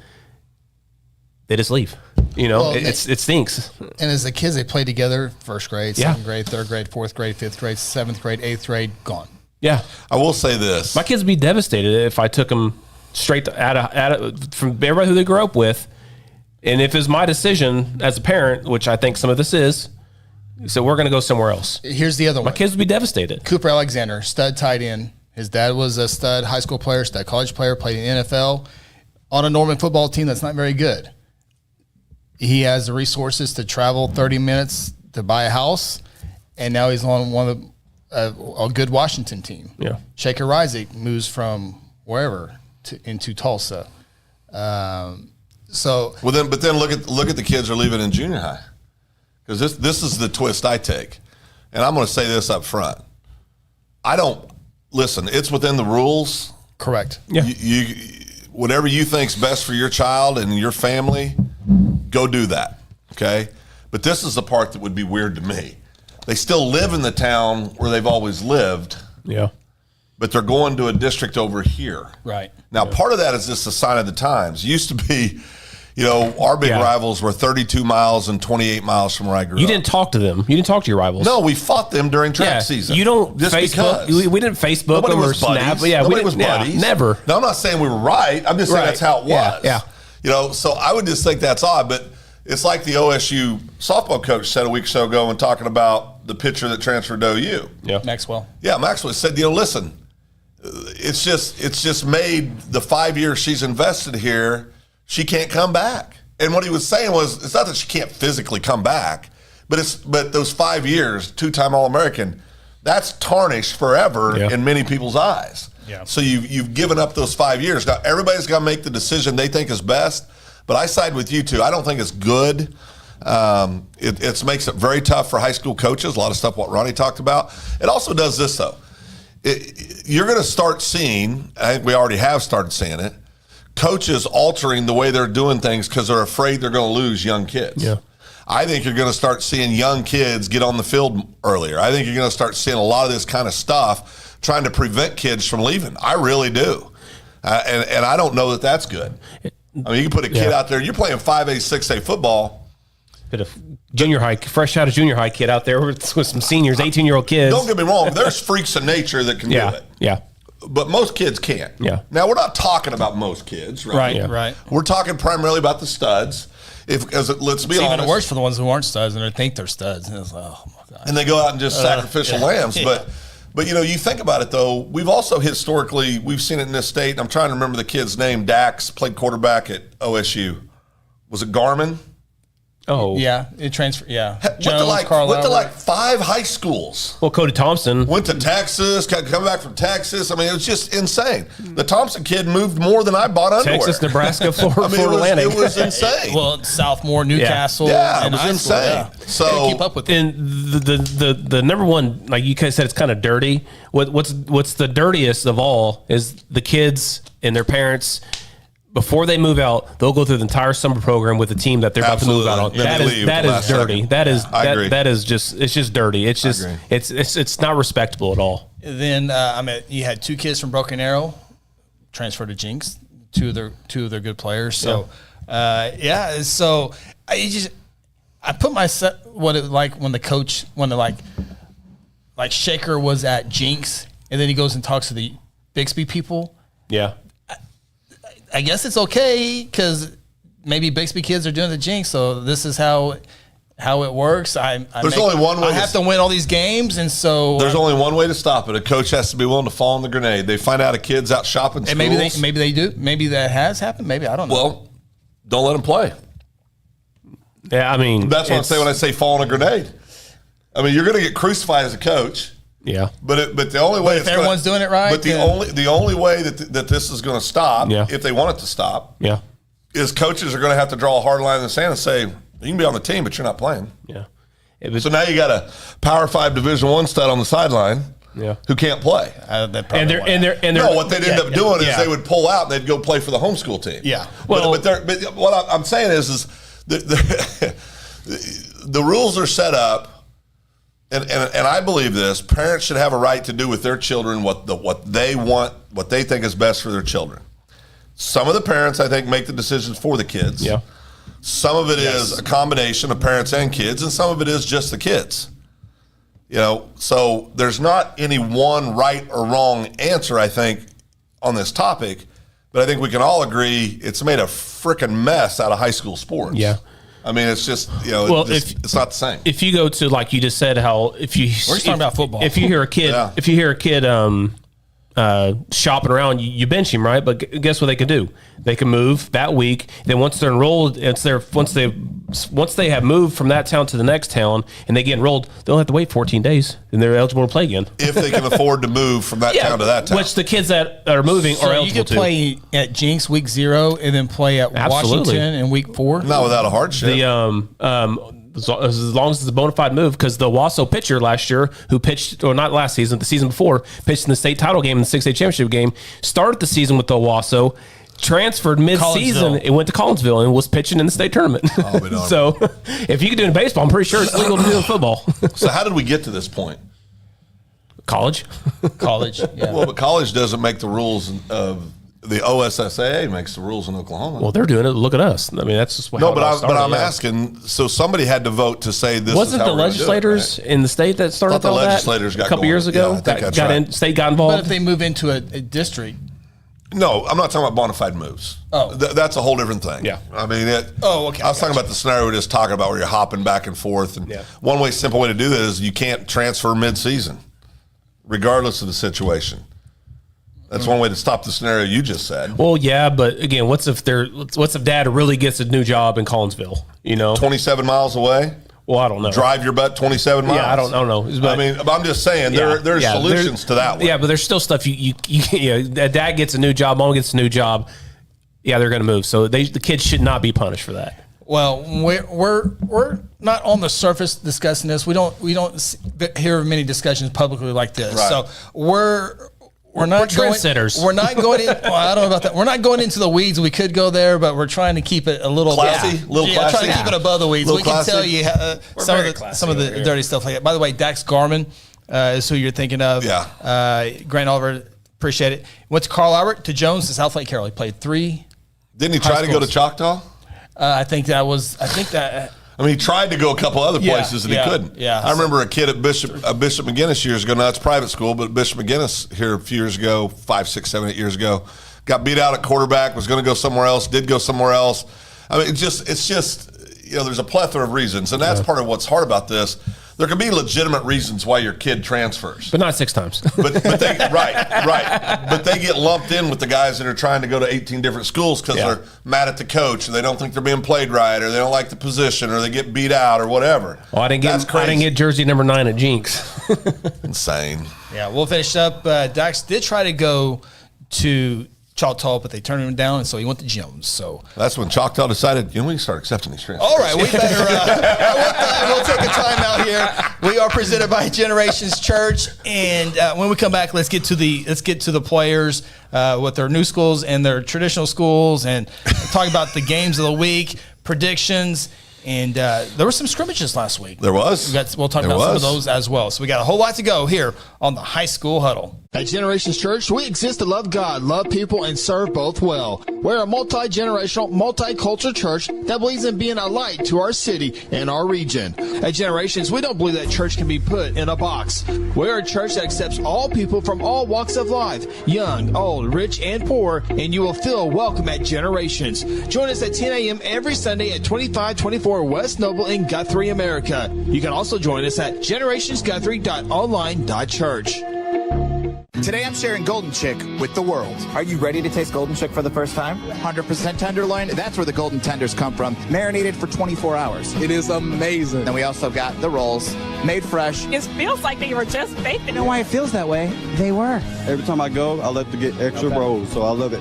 Speaker 3: they just leave. It stinks.
Speaker 2: And as the kids, they play together, first grade, second grade, third grade, fourth grade, fifth grade, seventh grade, eighth grade, gone.
Speaker 3: Yeah.
Speaker 1: I will say this.
Speaker 3: My kids would be devastated if I took them straight from everybody who they grew up with. And if it's my decision as a parent, which I think some of this is, so we're going to go somewhere else.
Speaker 2: Here's the other one.
Speaker 3: My kids would be devastated.
Speaker 2: Cooper Alexander, stud tight end. His dad was a stud high school player, stud college player, played in the NFL on a Norman football team that's not very good. He has the resources to travel 30 minutes to buy a house, and now he's on one of a good Washington team.
Speaker 3: Yeah.
Speaker 2: Shaker Rising moves from wherever into Tulsa.
Speaker 1: But then look at the kids who are leaving in junior high, because this is the twist I take, and I'm going to say this up front. I don't listen. It's within the rules.
Speaker 2: Correct.
Speaker 3: Yeah.
Speaker 1: You whatever you think's best for your child and your family, go do that. Okay. But this is the part that would be weird to me. They still live in the town where they've always lived.
Speaker 3: Yeah.
Speaker 1: But they're going to a district over here.
Speaker 2: Right.
Speaker 1: Now, part of that is just a sign of the times. Used to be, Our big
Speaker 3: Yeah.
Speaker 1: rivals were 32 miles and 28 miles from where I grew
Speaker 3: You
Speaker 1: up.
Speaker 3: didn't talk to them. You didn't talk to your rivals.
Speaker 1: No, we fought them during track season.
Speaker 3: You don't
Speaker 1: just
Speaker 3: Facebook.
Speaker 1: because.
Speaker 3: We didn't Facebook
Speaker 1: Nobody
Speaker 3: them or
Speaker 1: was
Speaker 3: Snap.
Speaker 1: buddies.
Speaker 3: Yeah,
Speaker 1: Nobody
Speaker 3: we
Speaker 1: was
Speaker 3: didn't,
Speaker 1: buddies.
Speaker 3: never.
Speaker 1: Now, I'm not saying we were right. I'm just saying
Speaker 3: Right.
Speaker 1: that's how it was.
Speaker 3: Yeah.
Speaker 1: So I would just think that's odd. But it's like the OSU softball coach said a week or so ago when talking about the pitcher that transferred to OU.
Speaker 3: Yeah.
Speaker 2: Maxwell.
Speaker 1: Yeah, Maxwell said, listen, it's just made the 5 years she's invested here, she can't come back. And what he was saying was, it's not that she can't physically come back, but those 5 years, two-time All-American, that's tarnished forever in many people's eyes.
Speaker 2: Yeah.
Speaker 1: So you've given up those 5 years. Now everybody's got to make the decision they think is best, but I side with you too. I don't think it's good. It makes it very tough for high school coaches. A lot of stuff what Ronnie talked about. It also does this though. You're going to start seeing, I think we already have started seeing it, coaches altering the way they're doing things because they're afraid they're going to lose young kids.
Speaker 3: Yeah.
Speaker 1: I think you're going to start seeing young kids get on the field earlier. I think you're going to start seeing a lot of this kind of stuff trying to prevent kids from leaving. I really do. And I don't know that that's good. I mean, you can put a kid out there, you're playing 5A, 6A football.
Speaker 3: Bit of junior high, fresh out of junior high kid out there with some seniors, 18-year-old kids.
Speaker 1: Don't get me wrong. There's freaks of nature that can do it.
Speaker 3: Yeah.
Speaker 1: But most kids can't.
Speaker 3: Yeah.
Speaker 1: Now, we're not talking about most kids, right?
Speaker 2: Right.
Speaker 1: We're talking primarily about the studs. Let's be
Speaker 2: It's
Speaker 1: honest.
Speaker 2: even worse for the ones who aren't studs and they think they're studs. And it's like, oh my God.
Speaker 1: And they go out and just sacrificial lambs.
Speaker 2: Yeah.
Speaker 1: But you think about it though. We've also historically we've seen it in this state. And I'm trying to remember the kid's name. Dax played quarterback at OSU. Was it Garmin?
Speaker 3: Oh.
Speaker 2: Yeah, it transferred. Yeah.
Speaker 1: Went to like 5 high schools.
Speaker 3: Well, Cody Thompson.
Speaker 1: Went to Texas, come back from Texas. I mean, it was just insane. The Thompson kid moved more than I bought underwear.
Speaker 3: Texas, Nebraska, Florida,
Speaker 1: I mean,
Speaker 3: Florida Atlantic.
Speaker 1: it was insane.
Speaker 2: Well, Southmore, Newcastle.
Speaker 1: Yeah, it
Speaker 2: and
Speaker 1: was
Speaker 2: high school,
Speaker 1: insane.
Speaker 2: yeah.
Speaker 1: So-
Speaker 2: Couldn't keep up with it.
Speaker 3: And the number one, like you guys said, it's kind of dirty. What's the dirtiest of all is the kids and their parents. Before they move out, they'll go through the entire summer program with the team that they're about to move out on.
Speaker 1: Then they leave
Speaker 3: That
Speaker 1: the
Speaker 3: is
Speaker 1: last
Speaker 3: dirty.
Speaker 1: second.
Speaker 3: That is
Speaker 1: I agree.
Speaker 3: that is just dirty. It's just
Speaker 1: agree.
Speaker 3: it's not respectable at all.
Speaker 2: Then you had 2 kids from Broken Arrow transfer to Jinx, two of their good players. So so I put myself what it like when the Shaker was at Jinx and then he goes and talks to the Bixby people.
Speaker 3: Yeah.
Speaker 2: I guess it's okay because maybe Bixby kids are doing the Jinx, so this is how it works.
Speaker 1: There's only one way
Speaker 2: I have to win all these games, and so
Speaker 1: There's only one way to stop it. A coach has to be willing to fall on the grenade. They find out a kid's out shopping
Speaker 2: and
Speaker 1: schools.
Speaker 2: maybe they do. Maybe that has happened. Maybe I don't know.
Speaker 1: Well, don't let them play.
Speaker 3: Yeah, I mean
Speaker 1: That's what I say when I say fall on a grenade. I mean, you're going to get crucified as a coach.
Speaker 3: Yeah.
Speaker 1: But the only way
Speaker 2: if everyone's doing it right,
Speaker 1: But the only way that this is going to stop, if they want it to stop,
Speaker 3: Yeah.
Speaker 1: is coaches are going to have to draw a hard line in the sand and say, you can be on the team, but you're not playing.
Speaker 3: Yeah.
Speaker 1: So now you got a Power 5 Division I stud on the sideline, who can't play.
Speaker 2: and
Speaker 1: No, what they'd end up doing is they would pull out and they'd go play for the homeschool team.
Speaker 2: Yeah.
Speaker 1: But what I'm saying is the rules are set up. And I believe this: parents should have a right to do with their children what they want, what they think is best for their children. Some of the parents, I think, make the decisions for the kids.
Speaker 3: Yeah.
Speaker 1: Some of it is a combination of parents and kids, and some of it is just the kids. So there's not any one right or wrong answer, I think, on this topic. But I think we can all agree it's made a freaking mess out of high school sports.
Speaker 3: Yeah.
Speaker 1: I mean, it's just, it's not the same.
Speaker 3: If you go to, like you just said, how we're
Speaker 2: just talking about football.
Speaker 3: If you hear a kid, shopping around, you bench him, right? But guess what they can do? They can move that week. Then once they're enrolled, once they have moved from that town to the next town and they get enrolled, they'll have to wait 14 days and they're eligible to play again.
Speaker 1: If they can afford to move from that town to that town.
Speaker 3: Which the kids that are moving are eligible to.
Speaker 2: You could play at Jinx week 0 and then play at Washington in week 4.
Speaker 1: Not without a hardship.
Speaker 3: As long as it's a bona fide move, because the Wasso pitcher last year, who pitched, or not last season, the season before, pitched in the state title game, in the 6A championship game, started the season with the Wasso, transferred mid-season, it went to Collinsville and was pitching in the state tournament. So if you can do it in baseball, I'm pretty sure it's legal to do it in football.
Speaker 1: So how did we get to this point?
Speaker 3: College.
Speaker 2: Yeah.
Speaker 1: Well, but college doesn't make the rules of the OSSAA makes the rules in Oklahoma.
Speaker 3: Well, they're doing it. Look at us. I mean, that's just how
Speaker 1: no,
Speaker 3: it all started,
Speaker 1: I'm
Speaker 3: yeah.
Speaker 1: asking. So somebody had to vote to say this.
Speaker 3: Wasn't
Speaker 1: is how
Speaker 3: the
Speaker 1: we're gonna do it,
Speaker 3: legislators
Speaker 1: right?
Speaker 3: in the state that started
Speaker 1: I thought the
Speaker 3: all that
Speaker 1: legislators got
Speaker 3: a couple
Speaker 1: going.
Speaker 3: years ago?
Speaker 1: Yeah, I think that's
Speaker 3: got
Speaker 1: right.
Speaker 3: in, state got
Speaker 2: But
Speaker 3: involved.
Speaker 2: if they move into a district,
Speaker 1: No, I'm not talking about bona fide moves.
Speaker 2: Oh.
Speaker 1: That's a whole different thing.
Speaker 3: Yeah.
Speaker 1: I mean,
Speaker 2: Oh, okay,
Speaker 1: I was talking about the scenario we were just talking about where you're hopping back and forth. And
Speaker 3: Yeah.
Speaker 1: one simple way to do that is you can't transfer mid-season, regardless of the situation. That's one way to stop the scenario you just said.
Speaker 3: Well, yeah, but again, what's if Dad really gets a new job in Collinsville?
Speaker 1: 27 miles away.
Speaker 3: Well, I don't know.
Speaker 1: Drive your butt 27 miles.
Speaker 3: Yeah, I don't know. But,
Speaker 1: I mean, I'm just saying there's solutions to that one.
Speaker 3: Yeah, but there's still stuff you Dad gets a new job, Mom gets a new job. Yeah, they're going to move. So the kids should not be punished for that.
Speaker 2: well, we're not on the surface discussing this. We don't hear many discussions publicly like this.
Speaker 1: Right.
Speaker 2: So we're not
Speaker 3: trendsetters.
Speaker 2: We're not going in. Well, I don't know about that. We're not going into the weeds. We could go there, but we're trying to keep it a little
Speaker 1: Classy? Little classy?
Speaker 2: Trying to keep it above the weeds.
Speaker 1: Little
Speaker 2: We can
Speaker 1: classy?
Speaker 2: tell you some
Speaker 3: very
Speaker 2: of
Speaker 3: classy
Speaker 2: the
Speaker 3: over here.
Speaker 2: dirty stuff like that. By the way, Dax Garman is who you're thinking of.
Speaker 1: Yeah.
Speaker 2: Grant Oliver, appreciate it. Went to Carl Albert, to Jones, to South Lake Carroll. He played 3.
Speaker 1: Didn't he try to go to Choctaw?
Speaker 2: I think that.
Speaker 1: I mean, he tried to go a couple other
Speaker 2: Yeah,
Speaker 1: places and
Speaker 2: yeah,
Speaker 1: he couldn't.
Speaker 2: yeah.
Speaker 1: I remember a kid at Bishop McGinnis years ago. Now it's private school, but Bishop McGinnis here a few years ago, 5, 6, 7, 8 years ago, got beat out at quarterback, was going to go somewhere else, did go somewhere else. I mean, it's just there's a plethora of reasons, and that's part of what's hard about this. There can be legitimate reasons why your kid transfers.
Speaker 3: But not 6 times.
Speaker 1: But they right. But they get lumped in with the guys that are trying to go to 18 different schools because
Speaker 3: Yeah.
Speaker 1: they're mad at the coach, or they don't think they're being played right, or they don't like the position, or they get beat out, or whatever.
Speaker 3: Well, I didn't get jersey number 9 at Jinx.
Speaker 1: Insane.
Speaker 2: Yeah, we'll finish up. Dax did try to go to Choctaw, but they turned him down, and so he went to Jones. So
Speaker 1: That's when Choctaw decided, we can start accepting these transfers.
Speaker 2: all right, we better. We'll take a time out here. We are presented by Generations Church, and when we come back, let's get to the players with their new schools and their traditional schools, and talk about the games of the week, predictions. And there were some scrimmages last week.
Speaker 1: There was.
Speaker 2: We'll talk
Speaker 1: There
Speaker 2: about some
Speaker 1: was.
Speaker 2: of those as well. So we got a whole lot to go here on the High School Huddle.
Speaker 4: At Generations Church, we exist to love God, love people, and serve both well. We're a multi-generational, multicultural church that believes in being a light to our city and our region. At Generations, we don't believe that church can be put in a box. We're a church that accepts all people from all walks of life, young, old, rich, and poor, and you will feel welcome at Generations. Join us at 10 a.m. every Sunday at 2524 West Noble in Guthrie, America. You can also join us at generationsguthrie.online.church.
Speaker 5: Today I'm sharing Golden Chick with the world.
Speaker 6: Are you ready to taste Golden Chick for the first time?
Speaker 5: 100% tenderloin. That's where the golden tenders come from. Marinated for 24 hours.
Speaker 6: It is amazing.
Speaker 5: Then we also got the rolls, made fresh.
Speaker 7: It feels like they were just baked.
Speaker 5: You know why it feels that way? They were.
Speaker 8: Every time I go, I love to get extra rolls, so I love it.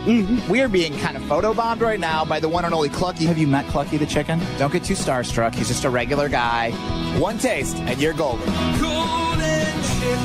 Speaker 5: We are being kind of photobombed right now by the one and only Clucky. Have you met Clucky the chicken? Don't get too starstruck. He's just a regular guy. One taste and you're golden.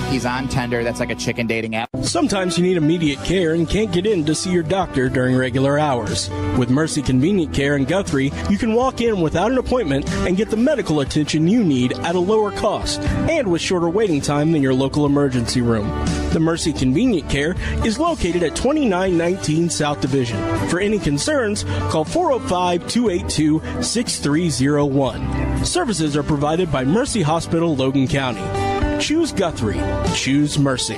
Speaker 5: He's on Tender. That's like a chicken dating app.
Speaker 9: Sometimes you need immediate care and can't get in to see your doctor during regular hours. With Mercy Convenient Care in Guthrie, you can walk in without an appointment and get the medical attention you need at a lower cost and with shorter waiting time than your local emergency room. The Mercy Convenient Care is located at 2919 South Division. For any concerns, call 405-282-6301. Services are provided by Mercy Hospital, Logan County. Choose Guthrie. Choose Mercy.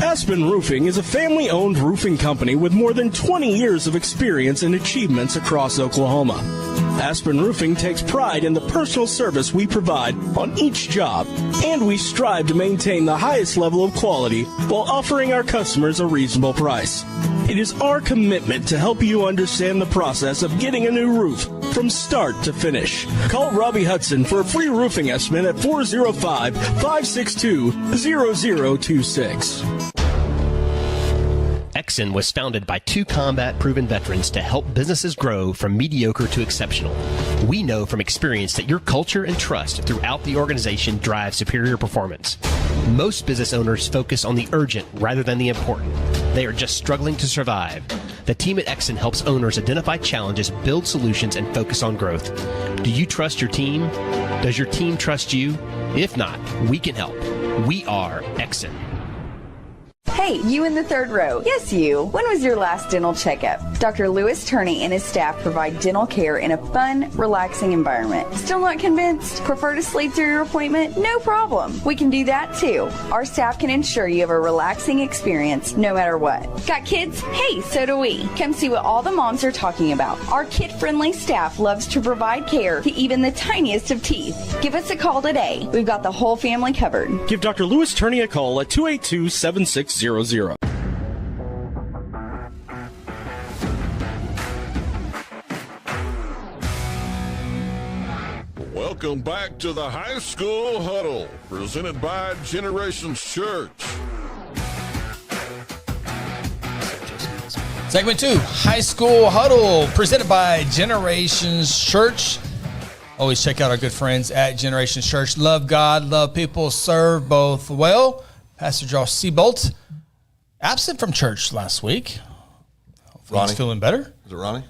Speaker 9: Aspen Roofing is a family-owned roofing company with more than 20 years of experience and achievements across Oklahoma. Aspen Roofing takes pride in the personal service we provide on each job, and we strive to maintain the highest level of quality while offering our customers a reasonable price. It is our commitment to help you understand the process of getting a new roof from start to finish. Call Robbie Hudson for a free roofing estimate at 405-562-0026.
Speaker 10: Exxon was founded by 2 combat-proven veterans to help businesses grow from mediocre to exceptional. We know from experience that your culture and trust throughout the organization drive superior performance. Most business owners focus on the urgent rather than the important. They are just struggling to survive. The team at Exxon helps owners identify challenges, build solutions, and focus on growth. Do you trust your team? Does your team trust you? If not, we can help. We are Exxon.
Speaker 7: Hey,
Speaker 11: Hey, you in the third row. Yes, you. When was your last dental checkup? Dr. Lewis Turney and his staff provide dental care in a fun, relaxing environment. Still not convinced? Prefer to sleep through your appointment? No problem. We can do that too. Our staff can ensure you have a relaxing experience no matter what. Got kids? Hey, so do we. Come see what all the moms are talking about. Our kid-friendly staff loves to provide care to even the tiniest of teeth. Give us a call today. We've got the whole family covered.
Speaker 9: Give Dr. Lewis Turney a call at 282-7600.
Speaker 12: Welcome back to the High School Huddle, presented by Generations Church.
Speaker 2: Segment 2, High School Huddle, presented by Generations Church. Always check out our good friends at Generations Church. Love God, love people, serve both well. Pastor Josh Seabolt, absent from church last week. Hopefully he's feeling better.
Speaker 1: Is it Ronnie?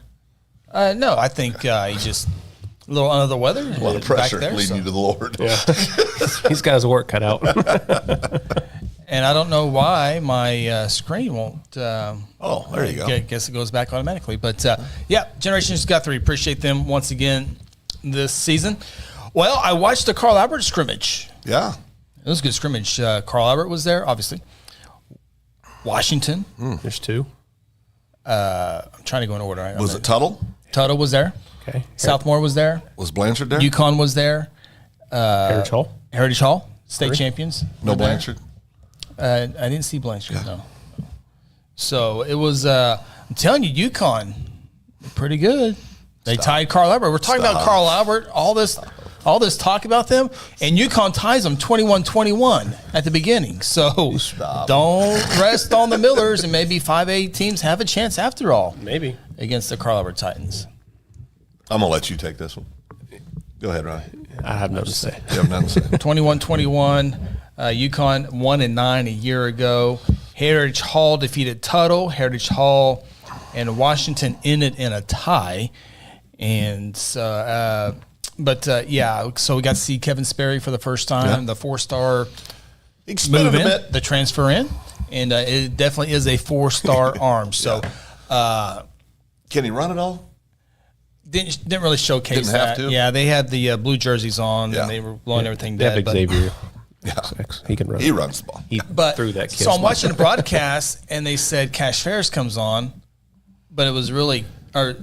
Speaker 2: No, I think he just a little under the weather.
Speaker 1: A lot of pressure leading you to the Lord.
Speaker 3: Yeah. He's got his work cut out.
Speaker 2: And I don't know why my screen won't.
Speaker 1: There you go.
Speaker 2: I guess it goes back automatically. But yeah, Generations Guthrie. Appreciate them once again this season. Well, I watched the Carl Albert scrimmage.
Speaker 1: Yeah.
Speaker 2: It was a good scrimmage. Carl Albert was there, obviously. Washington.
Speaker 3: There's two.
Speaker 2: I'm trying to go in order.
Speaker 1: Was it Tuttle?
Speaker 2: Tuttle was there.
Speaker 3: Okay.
Speaker 2: Southmore was there.
Speaker 1: Was Blanchard there?
Speaker 2: UConn was there.
Speaker 3: Heritage Hall.
Speaker 2: Heritage Hall, state champions.
Speaker 1: No
Speaker 2: were there.
Speaker 1: Blanchard?
Speaker 2: I didn't see Blanchard, no. So it was, I'm telling you, UConn, pretty good. They tied Carl Albert. We're talking about Carl Albert, all this talk about them, and UConn ties them 21-21 at the beginning. So don't rest on the Millers, and maybe 5A teams have a chance after all.
Speaker 3: Maybe.
Speaker 2: Against the Carl Albert Titans.
Speaker 1: I'm going to let you take this one. Go ahead, Ronnie.
Speaker 3: I have nothing to say.
Speaker 1: You have nothing to say.
Speaker 2: 21-21. UConn 1-9 a year ago. Heritage Hall defeated Tuttle. Heritage Hall and Washington ended in a tie. And so we got to see Kevin Sperry for the first time, the 4-star move in, the transfer in, and it definitely is a 4-star arm. So,
Speaker 1: can he run it all?
Speaker 2: Didn't really showcase
Speaker 1: Didn't
Speaker 2: that.
Speaker 1: have to?
Speaker 2: Yeah, they had the blue jerseys on, and they were blowing everything
Speaker 3: They
Speaker 2: dead.
Speaker 3: have Xavier.
Speaker 1: Yeah,
Speaker 3: he can run.
Speaker 1: He runs the ball.
Speaker 3: He threw that kid.
Speaker 2: So I'm watching the broadcast, and they said Cash Ferris comes on, but it was really, or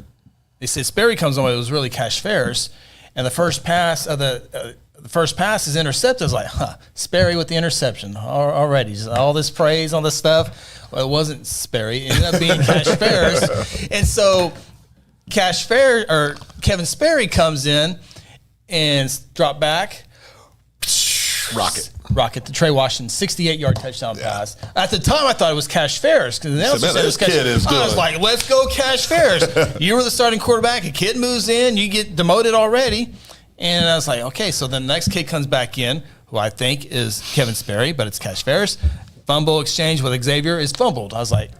Speaker 2: they said Sperry comes on, but it was really Cash Ferris, and the first pass is intercepted. I was like, Sperry with the interception already. Just all this praise, all this stuff. Well, it wasn't Sperry. It ended up being Cash Ferris, and so Kevin Sperry comes in and drop back. Rocket to Trey Washington, 68-yard touchdown pass. At the time, I thought it was Cash Ferris because the announcer said it was Cash Ferris. I was like, "Let's go, Cash Ferris!" You were the starting quarterback. A kid moves in, you get demoted already, and I was like, "Okay." So the next kid comes back in, who I think is Kevin Sperry, but it's Cash Ferris. Fumble exchange with Xavier is fumbled. I was like,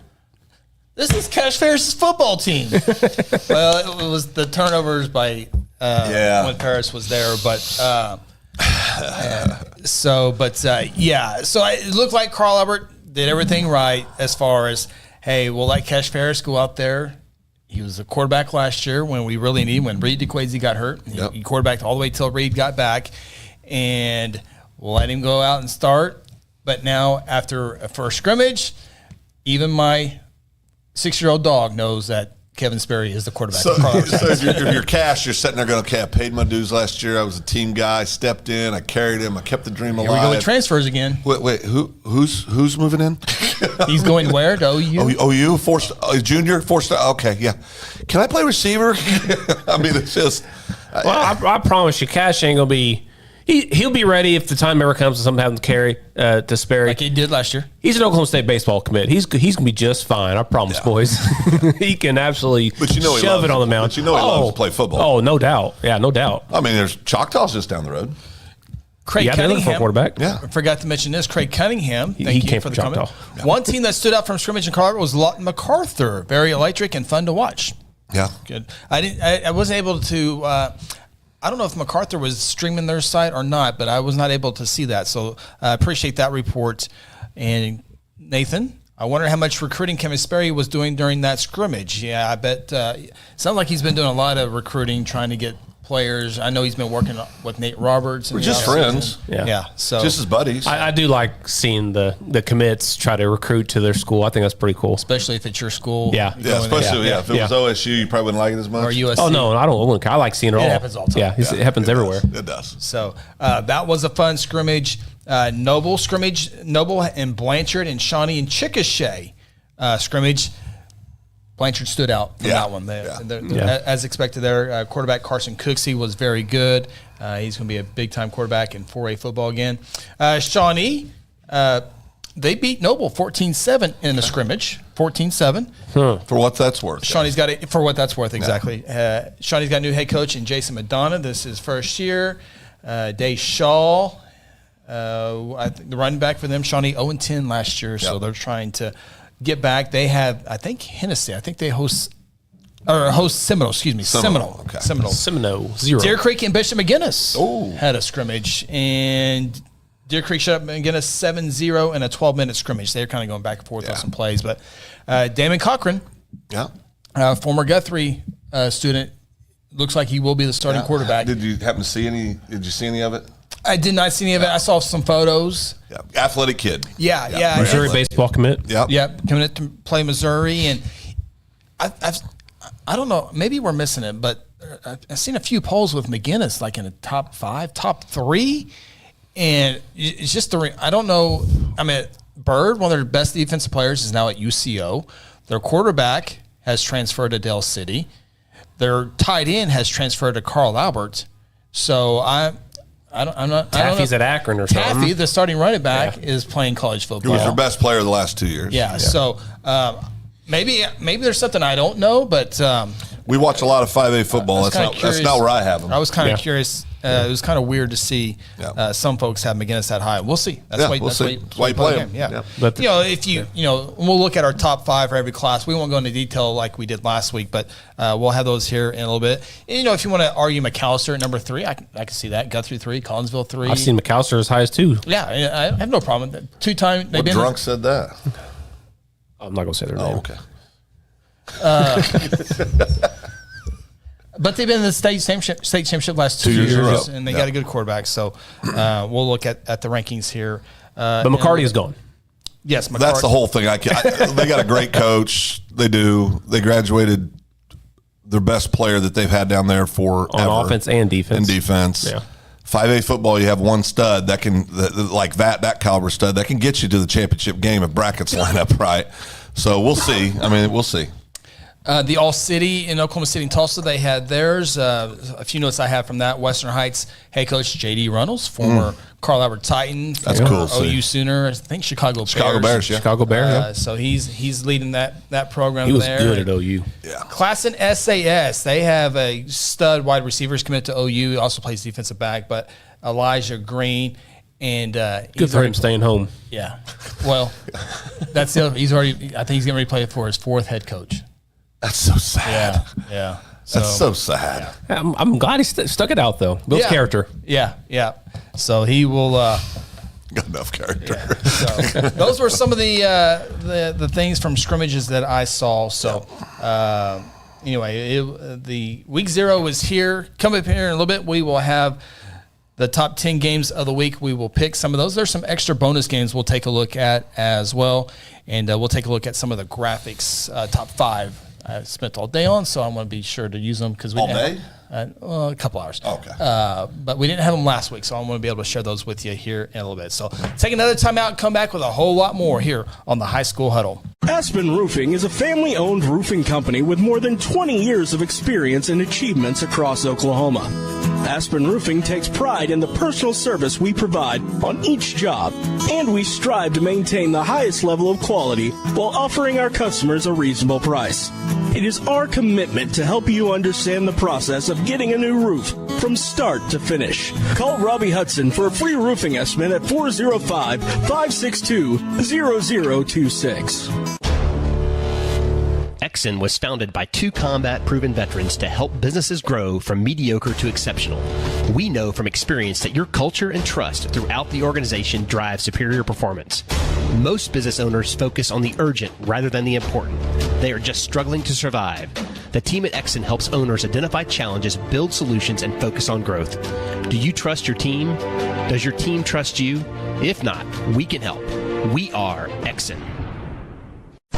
Speaker 2: "This is Cash Ferris's football team." Well, it was the turnovers by when Ferris was there, but. So it looked like Carl Albert did everything right as far as, hey, we'll let Cash Ferris go out there. He was a quarterback last year when we really need him, when Reed DeQuazy got hurt. He quarterbacked all the way till Reed got back, and we'll let him go out and start. But now after a first scrimmage, even my 6-year-old dog knows that Kevin Sperry is the quarterback.
Speaker 1: So if you're Cash, you're sitting there going, okay, I paid my dues last year. I was a team guy, stepped in, I carried him, I kept the dream alive.
Speaker 2: Here we go with transfers again.
Speaker 1: Wait, who's moving in?
Speaker 2: He's going where? To OU?
Speaker 1: OU, junior, 4-star. Okay, yeah. Can I play receiver? I mean, it's just.
Speaker 3: I promise you, Cash ain't gonna be. He'll be ready if the time ever comes to something happens to carry to Sperry.
Speaker 2: Like he did last year.
Speaker 3: He's an Oklahoma State baseball commit. He's gonna be just fine. I promise, boys. He can absolutely shove it on the mound.
Speaker 1: But he loves to play football.
Speaker 3: Oh, no doubt. Yeah, no doubt.
Speaker 1: I mean, there's Choctaw's just down the road.
Speaker 2: Craig Cunningham,
Speaker 3: quarterback.
Speaker 2: Yeah, I forgot to mention this. Craig Cunningham.
Speaker 3: He came
Speaker 2: for
Speaker 3: from
Speaker 2: the comment.
Speaker 3: Choctaw.
Speaker 2: One team that stood out from scrimmage in Colorado was Lawton MacArthur. Very electric and fun to watch.
Speaker 1: Yeah,
Speaker 2: good. I wasn't able to. I don't know if MacArthur was streaming their site or not, but I was not able to see that. So I appreciate that report. And Nathan, I wonder how much recruiting Kevin Sperry was doing during that scrimmage. Yeah, I bet. Sounds like he's been doing a lot of recruiting, trying to get players. I know he's been working with Nate Roberts.
Speaker 1: We're just friends.
Speaker 2: Yeah. So
Speaker 1: just as buddies.
Speaker 3: I do like seeing the commits try to recruit to their school. I think that's pretty cool.
Speaker 2: Especially if it's your school.
Speaker 3: Yeah.
Speaker 1: Especially if it was OSU, you probably wouldn't like it as much.
Speaker 2: Or USC.
Speaker 3: Oh, no, I don't. I like seeing it all.
Speaker 2: It happens all the time.
Speaker 3: Yeah, it happens everywhere.
Speaker 1: It does.
Speaker 2: So that was a fun scrimmage. Noble and Blanchard and Shawnee and Chickasha scrimmage. Blanchard stood out from that one. As expected, their quarterback Carson Cooksey was very good. He's going to be a big-time quarterback in 4A football again. Shawnee, they beat Noble 14-7 in the scrimmage, 14-7.
Speaker 1: For what that's worth.
Speaker 2: Shawnee's got it for what that's worth, exactly. Shawnee's got a new head coach in Jason Madonna. This is first year. Day Shaw, I think the running back for them, Shawnee 0-10 last year, so they're trying to get back. They have, I think, Hennessy. I think they host Seminole. Excuse me, Seminole.
Speaker 1: Okay.
Speaker 3: Seminole 0.
Speaker 2: Deer Creek and Bishop McGinnis had a scrimmage, and Deer Creek shut up McGinnis 7-0 in a 12-minute scrimmage. They're kind of going back and forth on some plays, but Damon Cochran, former Guthrie student, looks like he will be the starting quarterback.
Speaker 1: Did you happen to see any? Did you see any of it?
Speaker 2: I did not see any of it. I saw some photos.
Speaker 1: Yeah. Athletic kid.
Speaker 2: Yeah.
Speaker 3: Missouri baseball commit.
Speaker 2: Yep. Coming to play Missouri, and I don't know. Maybe we're missing it, but I've seen a few polls with McGinnis, like in the top 5, top 3, and it's just I don't know. I mean, Bird, one of their best defensive players, is now at UCO. Their quarterback has transferred to Dale City. Their tight end has transferred to Carl Albert. So I'm not.
Speaker 3: Taffy's at Akron or something.
Speaker 2: Taffy, the starting running back, is playing college football.
Speaker 1: He was their best player the last 2 years.
Speaker 2: Yeah. So maybe there's something I don't know, but
Speaker 1: we watch a lot of 5A football. That's not where I have them.
Speaker 2: I was kind of curious. It was kind of weird to see some folks have McGinnis that high. We'll see. That's why you play him. Yeah. But if we'll look at our top 5 for every class. We won't go into detail like we did last week, but we'll have those here in a little bit. And, if you want to argue McAllister at number 3, I can see that. Guthrie 3, Collinsville 3.
Speaker 3: I've seen McAllister as high as 2.
Speaker 2: Yeah, I have no problem with that. 2-time.
Speaker 1: What drunk said that?
Speaker 3: I'm not going to say their name.
Speaker 1: Okay.
Speaker 2: But they've been in the state championship last 2 years, and they got a good quarterback. So we'll look at the rankings here.
Speaker 3: But McCarty is gone.
Speaker 2: Yes, McCarty.
Speaker 1: That's the whole thing. They got a great coach. They do. They graduated their best player that they've had down there for
Speaker 3: on offense and defense.
Speaker 1: Yeah. 5A football, you have one stud that can that caliber stud that can get you to the championship game if brackets line up right. So we'll see. We'll see.
Speaker 2: The All City in Oklahoma City and Tulsa, they had theirs. A few notes I have from that. Western Heights head coach J.D. Runnels, former Carl Albert Titan.
Speaker 1: That's cool.
Speaker 2: OU Sooner. I think Chicago Bears.
Speaker 3: Chicago Bears,
Speaker 2: So he's leading that program there.
Speaker 3: He was good at OU.
Speaker 1: Yeah.
Speaker 2: Class in SAS, they have a stud wide receivers committed to OU. He also plays defensive back, but Elijah Green. And
Speaker 3: good for him staying home.
Speaker 2: Yeah. Well, that's the other. I think he's getting ready to play for his 4th head coach.
Speaker 1: That's so sad.
Speaker 2: Yeah.
Speaker 1: That's so sad.
Speaker 3: Yeah. I'm glad he stuck it out, though. Builds character.
Speaker 2: Yeah. So he will.
Speaker 1: Got enough character.
Speaker 2: Yeah. So those were some of the things from scrimmages that I saw. So anyway, the week 0 is here. Come up here in a little bit. We will have the top 10 games of the week. We will pick some of those. There's some extra bonus games we'll take a look at as well. And we'll take a look at some of the graphics, top 5. I spent all day on, so I'm going to be sure to use them because we
Speaker 1: day?
Speaker 2: A couple hours.
Speaker 1: Okay.
Speaker 2: But we didn't have them last week, so I'm going to be able to share those with you here in a little bit. So take another time out and come back with a whole lot more here on the High School Huddle.
Speaker 9: Aspen Roofing is a family-owned roofing company with more than 20 years of experience and achievements across Oklahoma. Aspen Roofing takes pride in the personal service we provide on each job, and we strive to maintain the highest level of quality while offering our customers a reasonable price. It is our commitment to help you understand the process of getting a new roof from start to finish. Call Robbie Hudson for a free roofing estimate at 405-562-0026.
Speaker 10: Exxon was founded by 2 combat-proven veterans to help businesses grow from mediocre to exceptional. We know from experience that your culture and trust throughout the organization drive superior performance. Most business owners focus on the urgent rather than the important. They are just struggling to survive. The team at Exxon helps owners identify challenges, build solutions, and focus on growth. Do you trust your team? Does your team trust you? If not, we can help. We are Exxon.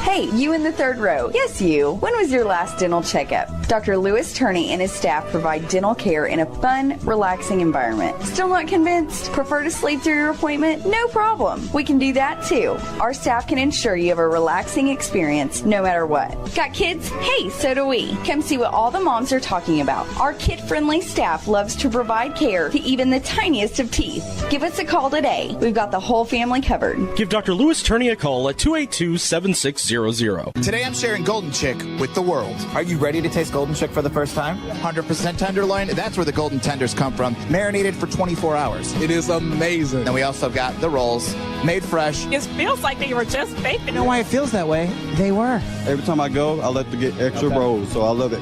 Speaker 11: Hey, you in the third row. Yes, you. When was your last dental checkup? Dr. Lewis Turney and his staff provide dental care in a fun, relaxing environment. Still not convinced? Prefer to sleep through your appointment? No problem. We can do that too. Our staff can ensure you have a relaxing experience no matter what. Got kids? Hey, so do we. Come see what all the moms are talking about. Our kid-friendly staff loves to provide care to even the tiniest of teeth. Give us a call today. We've got the whole family covered.
Speaker 9: Give Dr. Lewis Turney a call at 282-7600.
Speaker 5: Today I'm sharing Golden Chick with the world. Are you ready to taste Golden Chick for the first time? 100% tenderloin. That's where the golden tenders come from. Marinated for 24 hours.
Speaker 6: It is amazing.
Speaker 5: Then we also got the rolls, made fresh.
Speaker 7: It feels like they were just baked.
Speaker 5: You know why it feels that way? They were.
Speaker 8: Every time I go, I like to get extra rolls, so I love it.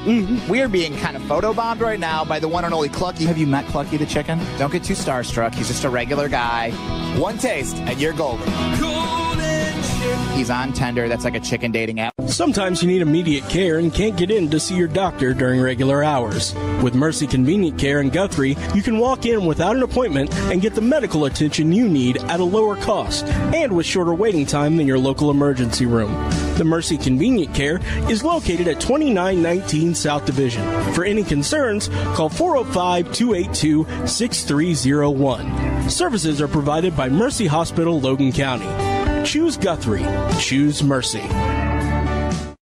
Speaker 5: We are being kind of photobombed right now by the one and only Clucky. Have you met Clucky the chicken? Don't get too starstruck. He's just a regular guy. One taste and you're golden. He's on Tender. That's like a chicken dating app.
Speaker 9: Sometimes you need immediate care and can't get in to see your doctor during regular hours. With Mercy Convenient Care in Guthrie, you can walk in without an appointment and get the medical attention you need at a lower cost and with shorter waiting time than your local emergency room. The Mercy Convenient Care is located at 2919 South Division. For any concerns, call 405-282-6301. Services are provided by Mercy Hospital, Logan County. Choose Guthrie. Choose Mercy.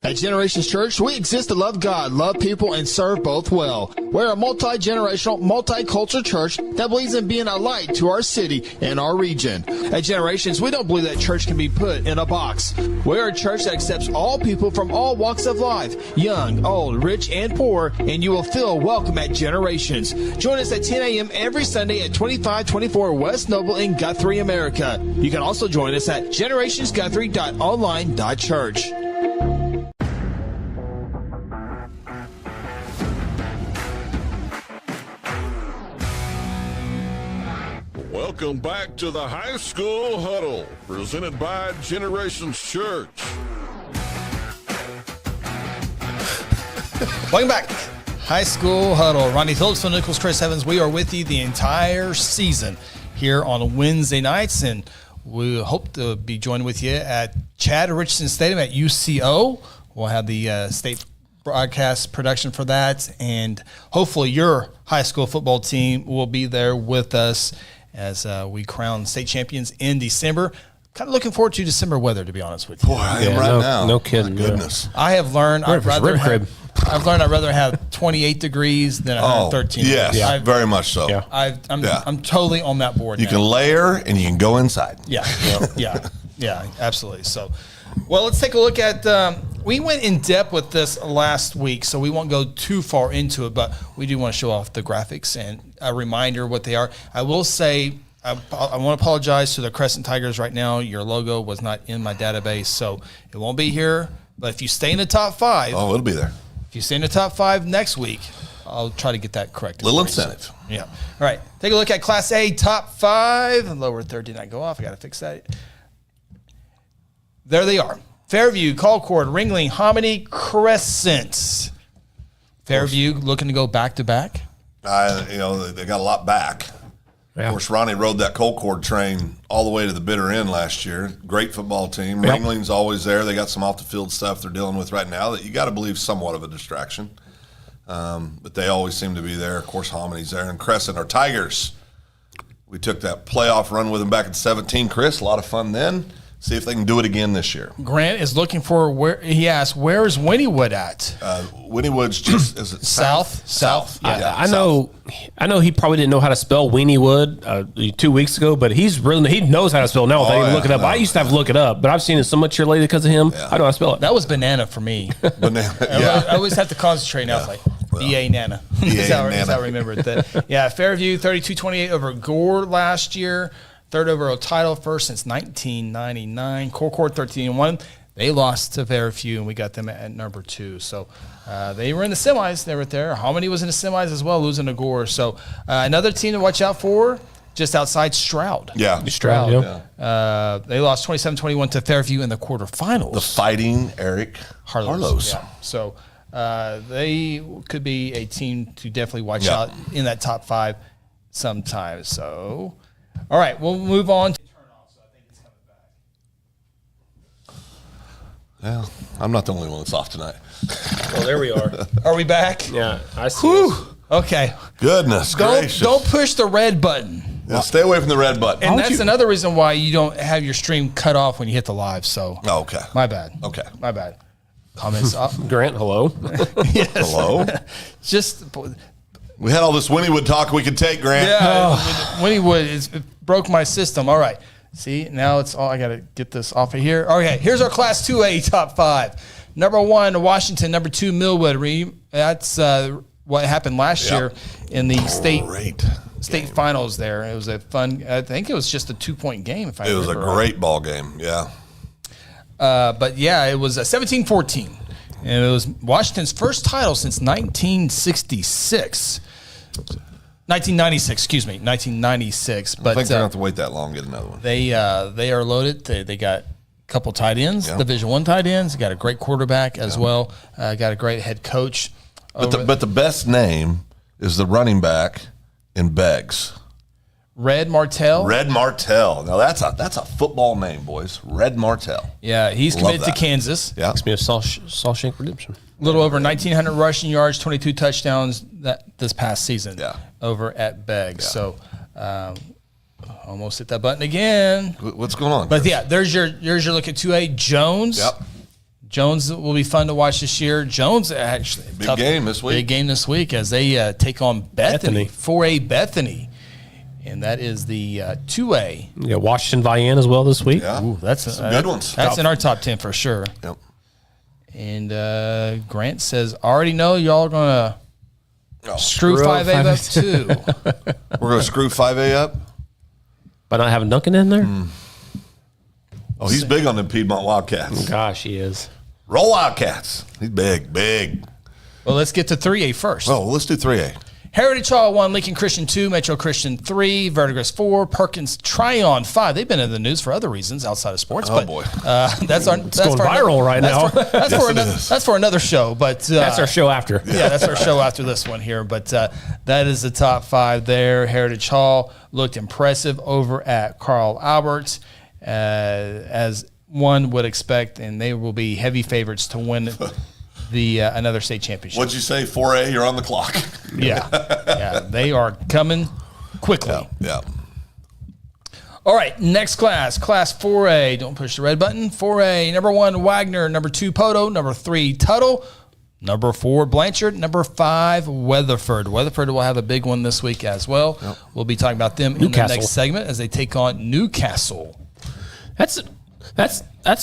Speaker 4: At Generations Church, we exist to love God, love people, and serve both well. We're a multi-generational, multicultural church that believes in being a light to our city and our region. At Generations, we don't believe that church can be put in a box. We're a church that accepts all people from all walks of life, young, old, rich, and poor, and you will feel welcome at Generations. Join us at 10 a.m. every Sunday at 2524 West Noble in Guthrie, America. You can also join us at generationsguthrie.online.church.
Speaker 12: Welcome back to the High School Huddle, presented by Generations Church.
Speaker 2: Welcome back. High School Huddle. Ronnie Phillips, Phil Nichols, Chris Evans. We are with you the entire season here on Wednesday nights, and we hope to be joined with you at Chad Richardson Stadium at UCO. We'll have the state broadcast production for that, and hopefully your high school football team will be there with us as we crown state champions in December. Kind of looking forward to December weather, to be honest with you.
Speaker 1: Boy, I am right now.
Speaker 3: No kidding.
Speaker 1: My goodness.
Speaker 2: I have learned I'd rather have 28 degrees than 113.
Speaker 1: Yes, very much so.
Speaker 3: Yeah.
Speaker 2: I'm totally on that board.
Speaker 1: You
Speaker 2: now.
Speaker 1: can layer and you can go inside.
Speaker 2: Yeah, yeah, absolutely. So, well, let's take a look at. We went in depth with this last week, so we won't go too far into it, but we do want to show off the graphics and a reminder what they are. I will say, I want to apologize to the Crescent Tigers right now. Your logo was not in my database, so it won't be here. But if you stay in the top 5,
Speaker 1: it'll be there.
Speaker 2: If you stay in the top 5 next week, I'll try to get that corrected.
Speaker 1: Little incentive.
Speaker 2: Yeah. All right. Take a look at Class A top 5. Lower third did not go off. I got to fix that. There they are. Fairview, Colcord, Ringling, Hominy, Crescent. Fairview looking to go back-to-back.
Speaker 1: They got a lot back. Yeah. Of course, Ronnie rode that Colcord train all the way to the bitter end last year. Great football team. Yep. Ringling's always there. They got some off-the-field stuff they're dealing with right now that you got to believe somewhat of a distraction. But they always seem to be there. Of course, Hominy's there. And Crescent, our Tigers. We took that playoff run with them back in 2017, Chris. A lot of fun then. See if they can do it again this year.
Speaker 2: Grant is looking for where he asked, where is Wynnewood at?
Speaker 1: Wynnewood's just is it
Speaker 2: south?
Speaker 3: Yeah, I know he probably didn't know how to spell Wynnewood 2 weeks ago, but he knows how to spell now. Look it up. I used to have to look it up, but I've seen it so much here lately because of him. Yeah. I know how to spell it.
Speaker 2: That was banana for me.
Speaker 1: Banana. Yeah.
Speaker 2: I always have to concentrate now. Yeah. It's like B.A. Nana. That's how I remember it. Yeah, Fairview 32-28 over Gore last year. Third overall title, first since 1999. Colcord 13-1. They lost to Fairview, and we got them at number 2. So they were in the semis. They were there. Hominy was in the semis as well, losing to Gore. So another team to watch out for just outside Stroud.
Speaker 1: Yeah.
Speaker 3: Stroud, yeah.
Speaker 2: They lost 27-21 to Fairview in the quarterfinals.
Speaker 1: The Fighting Eric Harlows.
Speaker 2: Yeah. So they could be a team to definitely watch out in that top 5 sometime. So, all right, we'll move on.
Speaker 1: Yeah, I'm not the only one that's off tonight.
Speaker 3: Well, there we are.
Speaker 2: Are we back?
Speaker 3: Yeah, I see. us.
Speaker 2: Okay.
Speaker 1: Goodness gracious.
Speaker 2: Don't push the red button.
Speaker 1: Well, stay away from the red button.
Speaker 2: And that's another reason why you don't have your stream cut off when you hit the live. So,
Speaker 1: okay.
Speaker 2: My bad.
Speaker 1: Okay.
Speaker 2: My bad. Comments up.
Speaker 3: Grant, hello.
Speaker 2: Yes.
Speaker 1: Hello.
Speaker 2: Just
Speaker 1: We had all this Winniewood talk we could take, Grant.
Speaker 2: yeah, Winniewood it broke my system. All right. See, now it's all I got to get this off of here. Okay, here's our Class 2A top 5. Number 1, Washington. Number 2, Millwood. That's what happened last year in the state finals there. It was a fun, I think it was just a 2-point game. If I
Speaker 1: It was a
Speaker 2: remember
Speaker 1: great ball game, yeah.
Speaker 2: But yeah, it was 17-14. And it was Washington's first title since 1966. 1996, excuse me, 1996. But
Speaker 1: I think they're going to have to wait that long to get another one.
Speaker 2: They are loaded. They got a couple tight ends, Division I tight ends. Got a great quarterback as well. Got a great head coach.
Speaker 1: But the best name is the running back in Beggs.
Speaker 2: Red Martell.
Speaker 1: Red Martell. Now that's a football name, boys. Red Martell.
Speaker 2: Yeah, he's committed to Kansas.
Speaker 1: Yeah,
Speaker 3: It's me a Shawshank Redemption.
Speaker 2: A little over 1,900 rushing yards, 22 touchdowns this past season.
Speaker 1: Yeah.
Speaker 2: Over at Beggs. So almost hit that button again.
Speaker 1: What's going on?
Speaker 2: But
Speaker 1: Chris?
Speaker 2: yeah, there's your look at 2A. Jones.
Speaker 1: Yep.
Speaker 2: Jones will be fun to watch this year. Jones actually
Speaker 1: Big game this week.
Speaker 2: Big game this week as they take on Bethany. 4A Bethany. And that is the 2A.
Speaker 3: You got Washington Vian as well this week.
Speaker 1: Yeah.
Speaker 2: Ooh, that's
Speaker 1: some good ones.
Speaker 2: That's in our top 10 for sure.
Speaker 1: Yep.
Speaker 2: And Grant says, already know y'all are going to screw 5A up too.
Speaker 1: We're going to screw 5A up?
Speaker 3: By not having Duncan in there?
Speaker 1: Oh, he's big on them Piedmont Wildcats.
Speaker 3: Gosh, he is.
Speaker 1: Roll Wildcats. He's big, big.
Speaker 2: Well, let's get to 3A first.
Speaker 1: Oh, let's do 3A.
Speaker 2: Heritage Hall 1, Lincoln Christian 2, Metro Christian 3, Verdigris 4, Perkins Tryon 5. They've been in the news for other reasons outside of sports.
Speaker 1: Oh, boy.
Speaker 2: That's
Speaker 3: going viral right now.
Speaker 2: That's for another show. But
Speaker 3: that's our show after.
Speaker 2: Yeah, that's our show after this one here. But that is the top 5 there. Heritage Hall looked impressive over at Carl Albert, as one would expect, and they will be heavy favorites to win the another state championship.
Speaker 1: What'd you say? 4A, you're on the clock.
Speaker 2: Yeah, they are coming quickly.
Speaker 1: Yeah.
Speaker 2: All right, next class 4A. Don't push the red button. 4A, number 1, Wagner. Number 2, Poto. Number 3, Tuttle. Number 4, Blanchard. Number 5, Weatherford. Weatherford will have a big one this week as well. Yep. We'll be talking about them in the next segment as they take on Newcastle.
Speaker 3: That's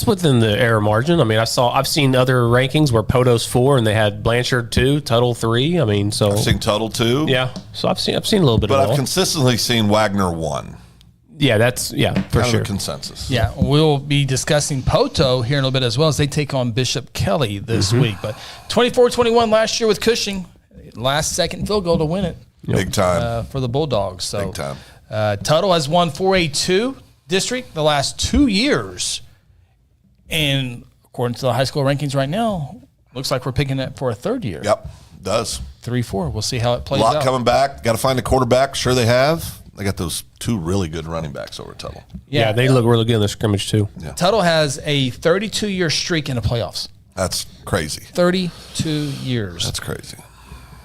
Speaker 3: within the error margin. I mean, I've seen other rankings where Poto's 4 and they had Blanchard 2, Tuttle 3. I mean, so
Speaker 1: I've seen Tuttle 2.
Speaker 3: Yeah, so I've seen a little bit
Speaker 1: but
Speaker 3: of all.
Speaker 1: I've consistently seen Wagner 1.
Speaker 3: Yeah, that's for
Speaker 1: kind
Speaker 3: sure.
Speaker 1: of a consensus.
Speaker 2: Yeah, we'll be discussing Poto here in a little bit as well as they take on Bishop Kelly this week. But 24-21 last year with Cushing, last second field goal to win it.
Speaker 1: Big time
Speaker 2: for the Bulldogs. So
Speaker 1: big time.
Speaker 2: Tuttle has won 4A2 district the last 2 years. And according to the high school rankings right now, looks like we're picking it for a third year.
Speaker 1: Yep, does.
Speaker 2: 3-4. We'll see how it plays
Speaker 1: A lot
Speaker 2: out.
Speaker 1: coming back. Got to find a quarterback. Sure they have. They got those 2 really good running backs over at Tuttle.
Speaker 3: Yeah, they look really good in the scrimmage too.
Speaker 1: Yeah.
Speaker 2: Tuttle has a 32-year streak in the playoffs.
Speaker 1: That's crazy.
Speaker 2: 32 years.
Speaker 1: That's crazy.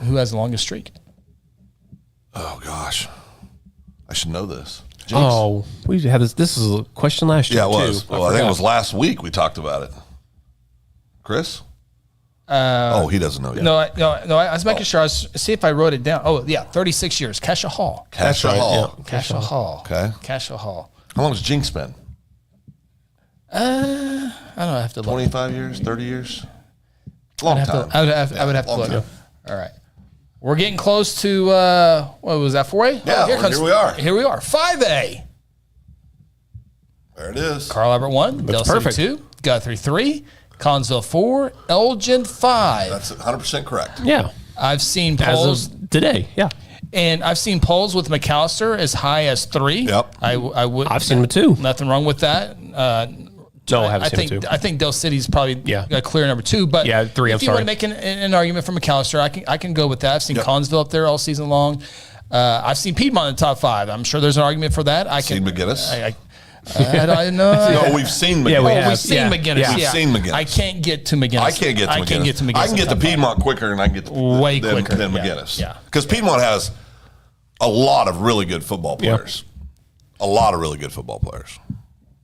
Speaker 2: Who has the longest streak?
Speaker 1: Oh, gosh. I should know this.
Speaker 3: Jinx. Oh, we had this. This is a question last year.
Speaker 1: Yeah, it was.
Speaker 3: Too.
Speaker 1: Well, I think it was last week we talked about it. Chris? He doesn't know yet.
Speaker 2: No. I was making sure. See if I wrote it down. Oh, yeah, 36 years. Cassia Hall.
Speaker 1: Cassia Hall.
Speaker 2: Yeah. Cassia Hall.
Speaker 1: Okay.
Speaker 2: Cassia Hall.
Speaker 1: How long has Jinx been?
Speaker 2: I don't know. I have to look.
Speaker 1: 25 years? 30 years? Long time.
Speaker 2: I would have to look.
Speaker 1: time.
Speaker 2: All right. We're getting close to, what was that, 4A?
Speaker 1: Yeah, here we are.
Speaker 2: Here we are. 5A.
Speaker 1: There it is.
Speaker 2: Carl Albert 1, Del City 2, Guthrie 3, Conzo 4, Elgin 5.
Speaker 1: That's 100% correct.
Speaker 3: Yeah.
Speaker 2: I've seen polls.
Speaker 3: As of today, yeah.
Speaker 2: And I've seen polls with McAllister as high as 3.
Speaker 1: Yep.
Speaker 3: I've seen him too.
Speaker 2: Nothing wrong with that.
Speaker 3: No, I haven't seen him too.
Speaker 2: I think Dell City's probably a clear number 2. But
Speaker 3: 3.
Speaker 2: if you want to make an argument for McAllister, I can go with that. I've seen Collinsville up there all season long. I've seen Piedmont in the top 5. I'm sure there's an argument for that.
Speaker 1: Seen McGinnis?
Speaker 2: I know.
Speaker 1: No, we've seen McGinnis.
Speaker 2: We've seen McGinnis.
Speaker 1: Yeah. We've seen McGinnis.
Speaker 2: I can't get to McGinnis.
Speaker 1: I can't get to McGinnis. I can get to Piedmont quicker than I can get to
Speaker 2: way quicker
Speaker 1: than McGinnis.
Speaker 2: Yeah.
Speaker 1: Because Piedmont has a lot of really good football players. A lot of really good football players.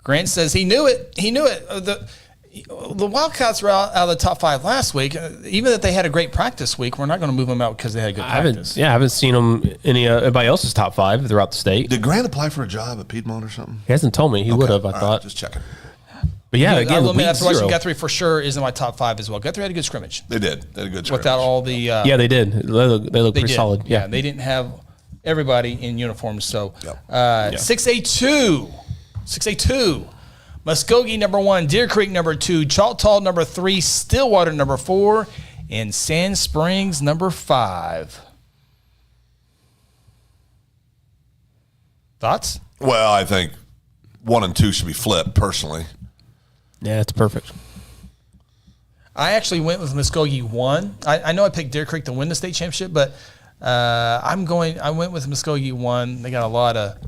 Speaker 2: Grant says he knew it. He knew it. The Wildcats were out of the top 5 last week. Even if they had a great practice week, we're not going to move them out because they had a good practice.
Speaker 3: I haven't seen them in anybody else's top 5 throughout the state.
Speaker 1: Did Grant apply for a job at Piedmont or something?
Speaker 3: He hasn't told me. He would have, I thought.
Speaker 1: Just checking.
Speaker 3: But again,
Speaker 2: after watching Guthrie for sure is in my top 5 as well. Guthrie had a good scrimmage.
Speaker 1: They did. They had a good scrimmage.
Speaker 2: Without all the...
Speaker 3: they did. They look pretty solid.
Speaker 2: Yeah, they didn't have everybody in uniforms. So 6A2. 6A2. Muskogee number 1, Deer Creek number 2, Choctaw number 3, Stillwater number 4, and Sand Springs number 5. Thoughts?
Speaker 1: Well, I think 1 and 2 should be flipped, personally.
Speaker 3: Yeah, it's perfect.
Speaker 2: I actually went with Muskogee 1. I know I picked Deer Creek to win the state championship, but I went with Muskogee 1. They got a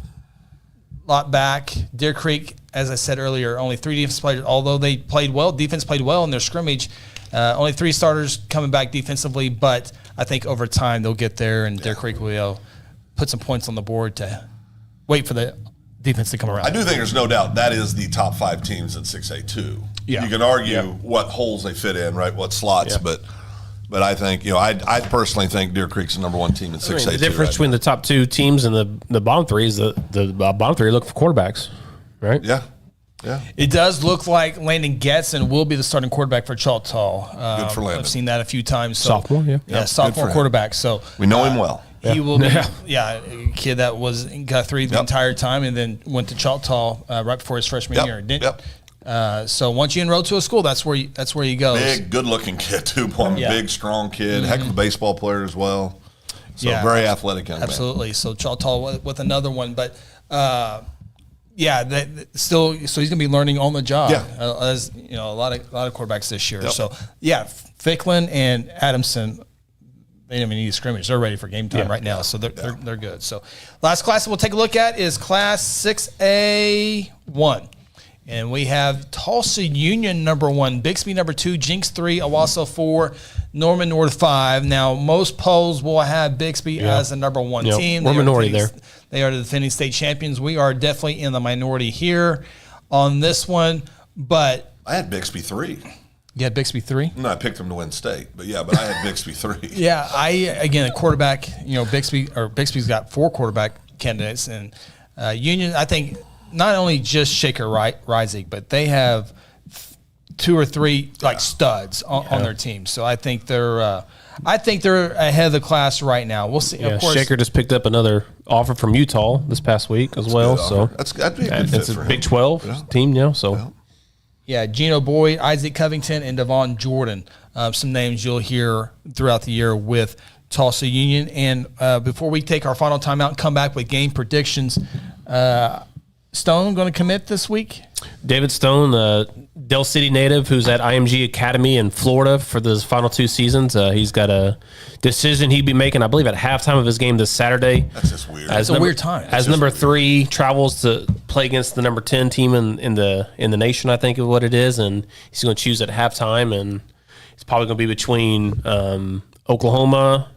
Speaker 2: lot back. Deer Creek, as I said earlier, only 3 defense players. Although they played well, defense played well in their scrimmage. Only 3 starters coming back defensively, but I think over time they'll get there, and Deer Creek will put some points on the board to wait for the defense to come around.
Speaker 1: I do think there's no doubt that is the top 5 teams in 6A2.
Speaker 2: Yeah.
Speaker 1: You can argue what holes they fit in, right? What slots, but I think I personally think Deer Creek's the number 1 team in 6A2.
Speaker 3: The difference between the top 2 teams and the bottom 3 is the bottom 3 look for quarterbacks, right?
Speaker 1: Yeah. Yeah.
Speaker 2: It does look like Landon Getson will be the starting quarterback for Choctaw.
Speaker 1: Good for Landon.
Speaker 2: I've seen that a few times. So,
Speaker 3: sophomore,
Speaker 2: sophomore quarterback. So
Speaker 1: we know him well.
Speaker 2: He will be, a kid that was in Guthrie the entire time and then went to Choctaw right before his freshman year. So once you enroll to a school, that's where you go.
Speaker 1: Big, good-looking kid too. Big, strong kid. Heck of a baseball player as well. So very athletic young man.
Speaker 2: Absolutely. So Choctaw with another one, but so he's gonna be learning on the job. As a lot of quarterbacks this year. So Ficklin and Adamson. They didn't even need a scrimmage. They're ready for game time right now, so they're good. So, last class we'll take a look at is Class 6A1, and we have Tulsa Union number 1, Bixby number 2, Jinx 3, Owasso 4, Norman North 5. Now, most polls will have Bixby as the number 1 team.
Speaker 3: We're minority there.
Speaker 2: They are the defending state champions. We are definitely in the minority here on this one, but
Speaker 1: I had Bixby 3.
Speaker 2: You had Bixby 3?
Speaker 1: No, I picked them to win state, but I had Bixby 3.
Speaker 2: A quarterback, Bixby's got 4 quarterback candidates, and Union, I think, not only just Shaker Rising, but they have 2 or 3 studs on their team. So I think they're ahead of the class right now. We'll see.
Speaker 3: Yeah,
Speaker 2: of course,
Speaker 3: Shaker just picked up another offer from Utah this past week as well. So
Speaker 1: that'd be a good fit
Speaker 3: it's
Speaker 1: for
Speaker 3: a
Speaker 1: him.
Speaker 3: Big 12 team now. So.
Speaker 2: Yeah, Gino Boyd, Isaac Covington, and Devon Jordan. Some names you'll hear throughout the year with Tulsa Union. And before we take our final timeout and come back with game predictions, Stone going to commit this week?
Speaker 3: David Stone, Del City native who's at IMG Academy in Florida for those final 2 seasons. He's got a decision he'd be making, I believe, at halftime of his game this Saturday.
Speaker 1: That's just weird.
Speaker 2: It's a weird time.
Speaker 3: As number 3 travels to play against the number 10 team in the nation, I think is what it is, and he's going to choose at halftime, and it's probably going to be between Oklahoma,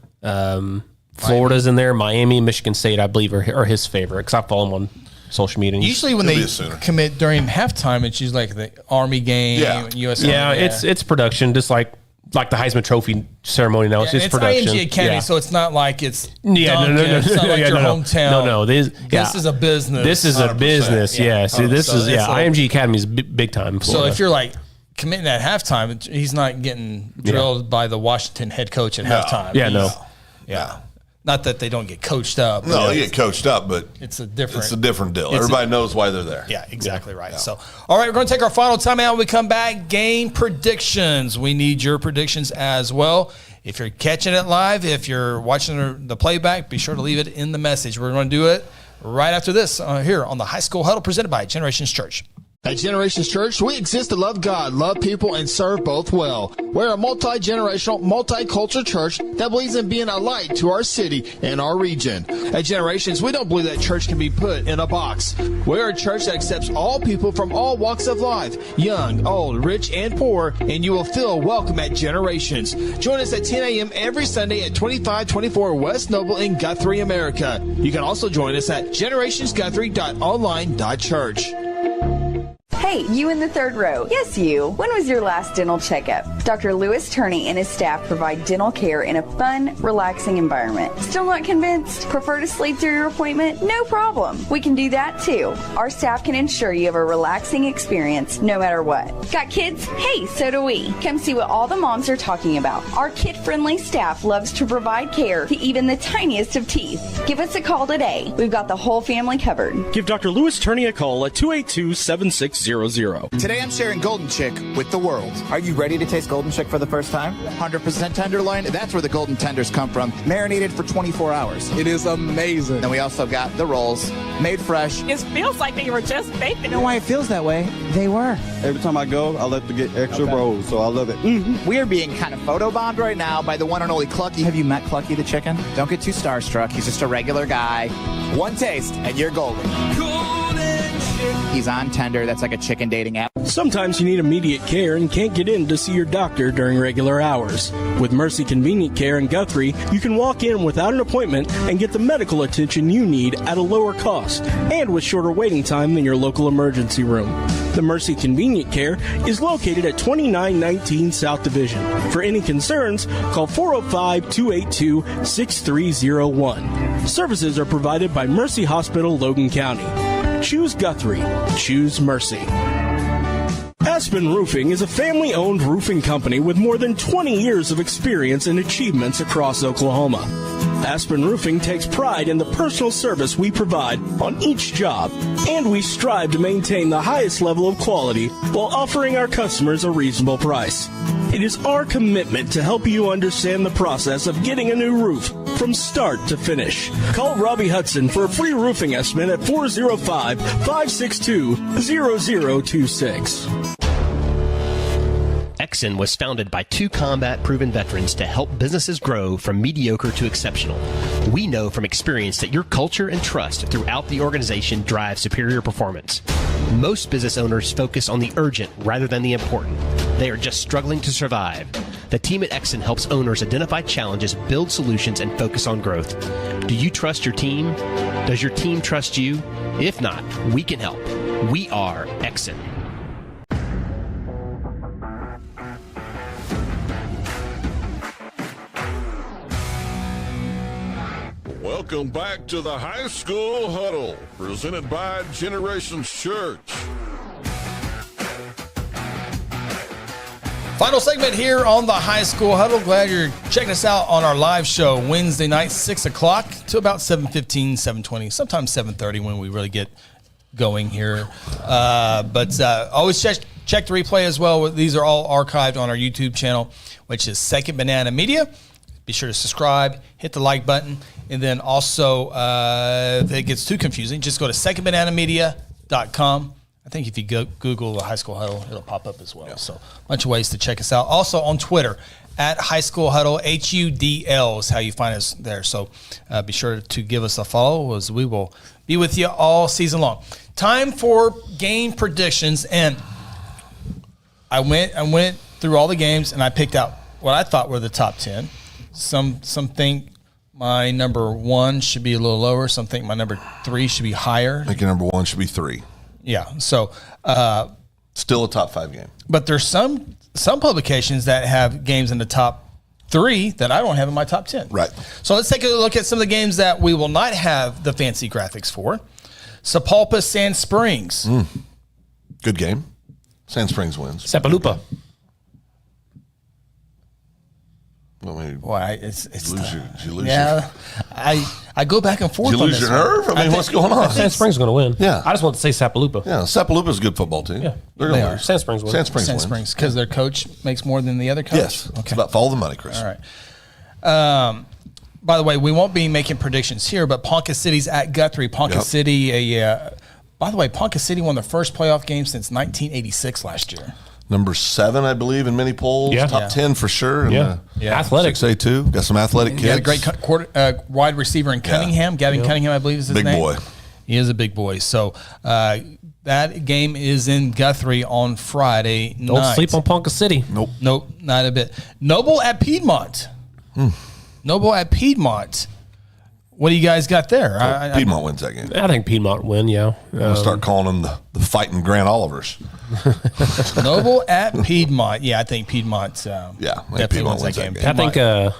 Speaker 3: Florida's in there, Miami, Michigan State, I believe, are his favorite, because I follow him on social media.
Speaker 2: Usually when they commit during halftime, it's usually like the Army game, US Army.
Speaker 3: Yeah, it's production, just like the Heisman Trophy ceremony now. It's just production.
Speaker 2: IMG Academy, so it's not like it's
Speaker 3: no.
Speaker 2: It's not like your hometown.
Speaker 3: No. This
Speaker 2: is a business.
Speaker 3: This is a business. Yeah. See, this is IMG Academy is big time.
Speaker 2: So if you're like committing at halftime, he's not getting drilled by the Washington head coach at halftime.
Speaker 3: Yeah.
Speaker 2: Not that they don't get coached up.
Speaker 1: No, they get coached up, but
Speaker 2: it's a different
Speaker 1: deal. Everybody knows why they're there.
Speaker 2: Yeah, exactly right. Yeah. So, all right, we're going to take our final timeout. When we come back, game predictions. We need your predictions as well. If you're catching it live, if you're watching the playback, be sure to leave it in the message. We're going to do it right after this here on the High School Huddle presented by Generations Church.
Speaker 4: At Generations Church, we exist to love God, love people, and serve both well. We're a multi-generational, multicultural church that believes in being a light to our city and our region. At Generations, we don't believe that church can be put in a box. We're a church that accepts all people from all walks of life, young, old, rich, and poor, and you will feel welcome at Generations. Join us at 10 a.m. every Sunday at 2524 West Noble in Guthrie, America. You can also join us at generationsguthrie.online.church.
Speaker 11: Hey, you in the third row. Yes, you. When was your last dental checkup? Dr. Lewis Turney and his staff provide dental care in a fun, relaxing environment. Still not convinced? Prefer to sleep through your appointment? No problem. We can do that too. Our staff can ensure you have a relaxing experience no matter what. Got kids? Hey, so do we. Come see what all the moms are talking about. Our kid-friendly staff loves to provide care to even the tiniest of teeth. Give us a call today. We've got the whole family covered.
Speaker 9: Give Dr. Lewis Turney a call at 282-7600.
Speaker 5: Today I'm sharing Golden Chick with the world. Are you ready to taste Golden Chick for the first time? 100% tenderloin. That's where the golden tenders come from. Marinated for 24 hours.
Speaker 6: It is amazing.
Speaker 5: Then we also got the rolls, made fresh.
Speaker 7: It feels like they were just baked.
Speaker 5: You know why it feels that way? They were.
Speaker 8: Every time I go, I like to get extra rolls, so I love it.
Speaker 5: We are being kind of photobombed right now by the one and only Clucky. Have you met Clucky the chicken? Don't get too starstruck. He's just a regular guy. One taste and you're golden. He's on Tender. That's like a chicken dating app.
Speaker 9: Sometimes you need immediate care and can't get in to see your doctor during regular hours. With Mercy Convenient Care in Guthrie, you can walk in without an appointment and get the medical attention you need at a lower cost and with shorter waiting time than your local emergency room. The Mercy Convenient Care is located at 2919 South Division. For any concerns, call 405-282-6301. Services are provided by Mercy Hospital, Logan County. Choose Guthrie. Choose Mercy. Aspen Roofing is a family-owned roofing company with more than 20 years of experience and achievements across Oklahoma. Aspen Roofing takes pride in the personal service we provide on each job, and we strive to maintain the highest level of quality while offering our customers a reasonable price. It is our commitment to help you understand the process of getting a new roof from start to finish. Call Robbie Hudson for a free roofing estimate at 405-562-0026.
Speaker 10: Exxon was founded by two combat-proven veterans to help businesses grow from mediocre to exceptional. We know from experience that your culture and trust throughout the organization drive superior performance. Most business owners focus on the urgent rather than the important. They are just struggling to survive. The team at Exxon helps owners identify challenges, build solutions, and focus on growth. Do you trust your team? Does your team trust you? If not, we can help. We are Exxon.
Speaker 12: Welcome back to the High School Huddle, presented by Generations Church.
Speaker 2: Final segment here on the High School Huddle. Glad you're checking us out on our live show Wednesday night, 6 o'clock to about 7:15, 7:20, sometimes 7:30 when we really get going here. But always check the replay as well. These are all archived on our YouTube channel, which is Second Banana Media. Be sure to subscribe, hit the like button, and then also, if it gets too confusing, just go to secondbananamedia.com. I think if you Google the High School Huddle, it'll pop up as well. Yeah. So a bunch of ways to check us out. Also on Twitter, at High School Huddle, HUDL is how you find us there. So be sure to give us a follow, as we will be with you all season long. Time for game predictions, and I went through all the games, and I picked out what I thought were the top 10. Some think my number 1 should be a little lower. Some think my number 3 should be higher.
Speaker 1: I think your number 1 should be 3.
Speaker 2: Yeah. So
Speaker 1: still a top 5 game.
Speaker 2: But there's some publications that have games in the top 3 that I don't have in my top 10.
Speaker 1: Right.
Speaker 2: So let's take a look at some of the games that we will not have the fancy graphics for. Sapulpa Sand Springs.
Speaker 1: Good game. Sand Springs wins.
Speaker 3: Sapaloosa.
Speaker 2: Why? It's
Speaker 1: you lose
Speaker 2: yeah. I go back and forth.
Speaker 1: Did you lose your nerve? I mean, what's going on?
Speaker 3: Sand Springs is going to win.
Speaker 1: Yeah.
Speaker 3: I just want to say Sapaloosa.
Speaker 1: Yeah, Sapaloosa is a good football team.
Speaker 3: Yeah,
Speaker 1: they're going to
Speaker 3: Sand Springs wins.
Speaker 1: Sand Springs
Speaker 2: because their coach makes more than the other coach.
Speaker 1: Yes. Okay. It's about follow the money, Chris.
Speaker 2: All right. By the way, we won't be making predictions here, but Ponca City's at Guthrie. Ponca City, by the way, Ponca City won their first playoff game since 1986 last year.
Speaker 1: Number 7, I believe, in many polls.
Speaker 3: Yeah.
Speaker 1: Top 10 for sure.
Speaker 3: Athletic.
Speaker 1: 6A too. Got some athletic kids.
Speaker 2: Got a great wide receiver in Cunningham. Gavin Cunningham, I believe, is his
Speaker 1: big
Speaker 2: name.
Speaker 1: boy.
Speaker 2: He is a big boy. So that game is in Guthrie on Friday night.
Speaker 3: Don't sleep on Ponca City.
Speaker 1: Nope,
Speaker 2: not a bit. Noble at Piedmont. Noble at Piedmont. What do you guys got there?
Speaker 1: Piedmont wins that game.
Speaker 3: I think Piedmont win, yeah.
Speaker 1: I'm going to start calling them the fighting Grant Olivers.
Speaker 2: Noble at Piedmont. Yeah, I think Piedmont definitely
Speaker 1: Piedmont
Speaker 2: wins that game.
Speaker 3: I think the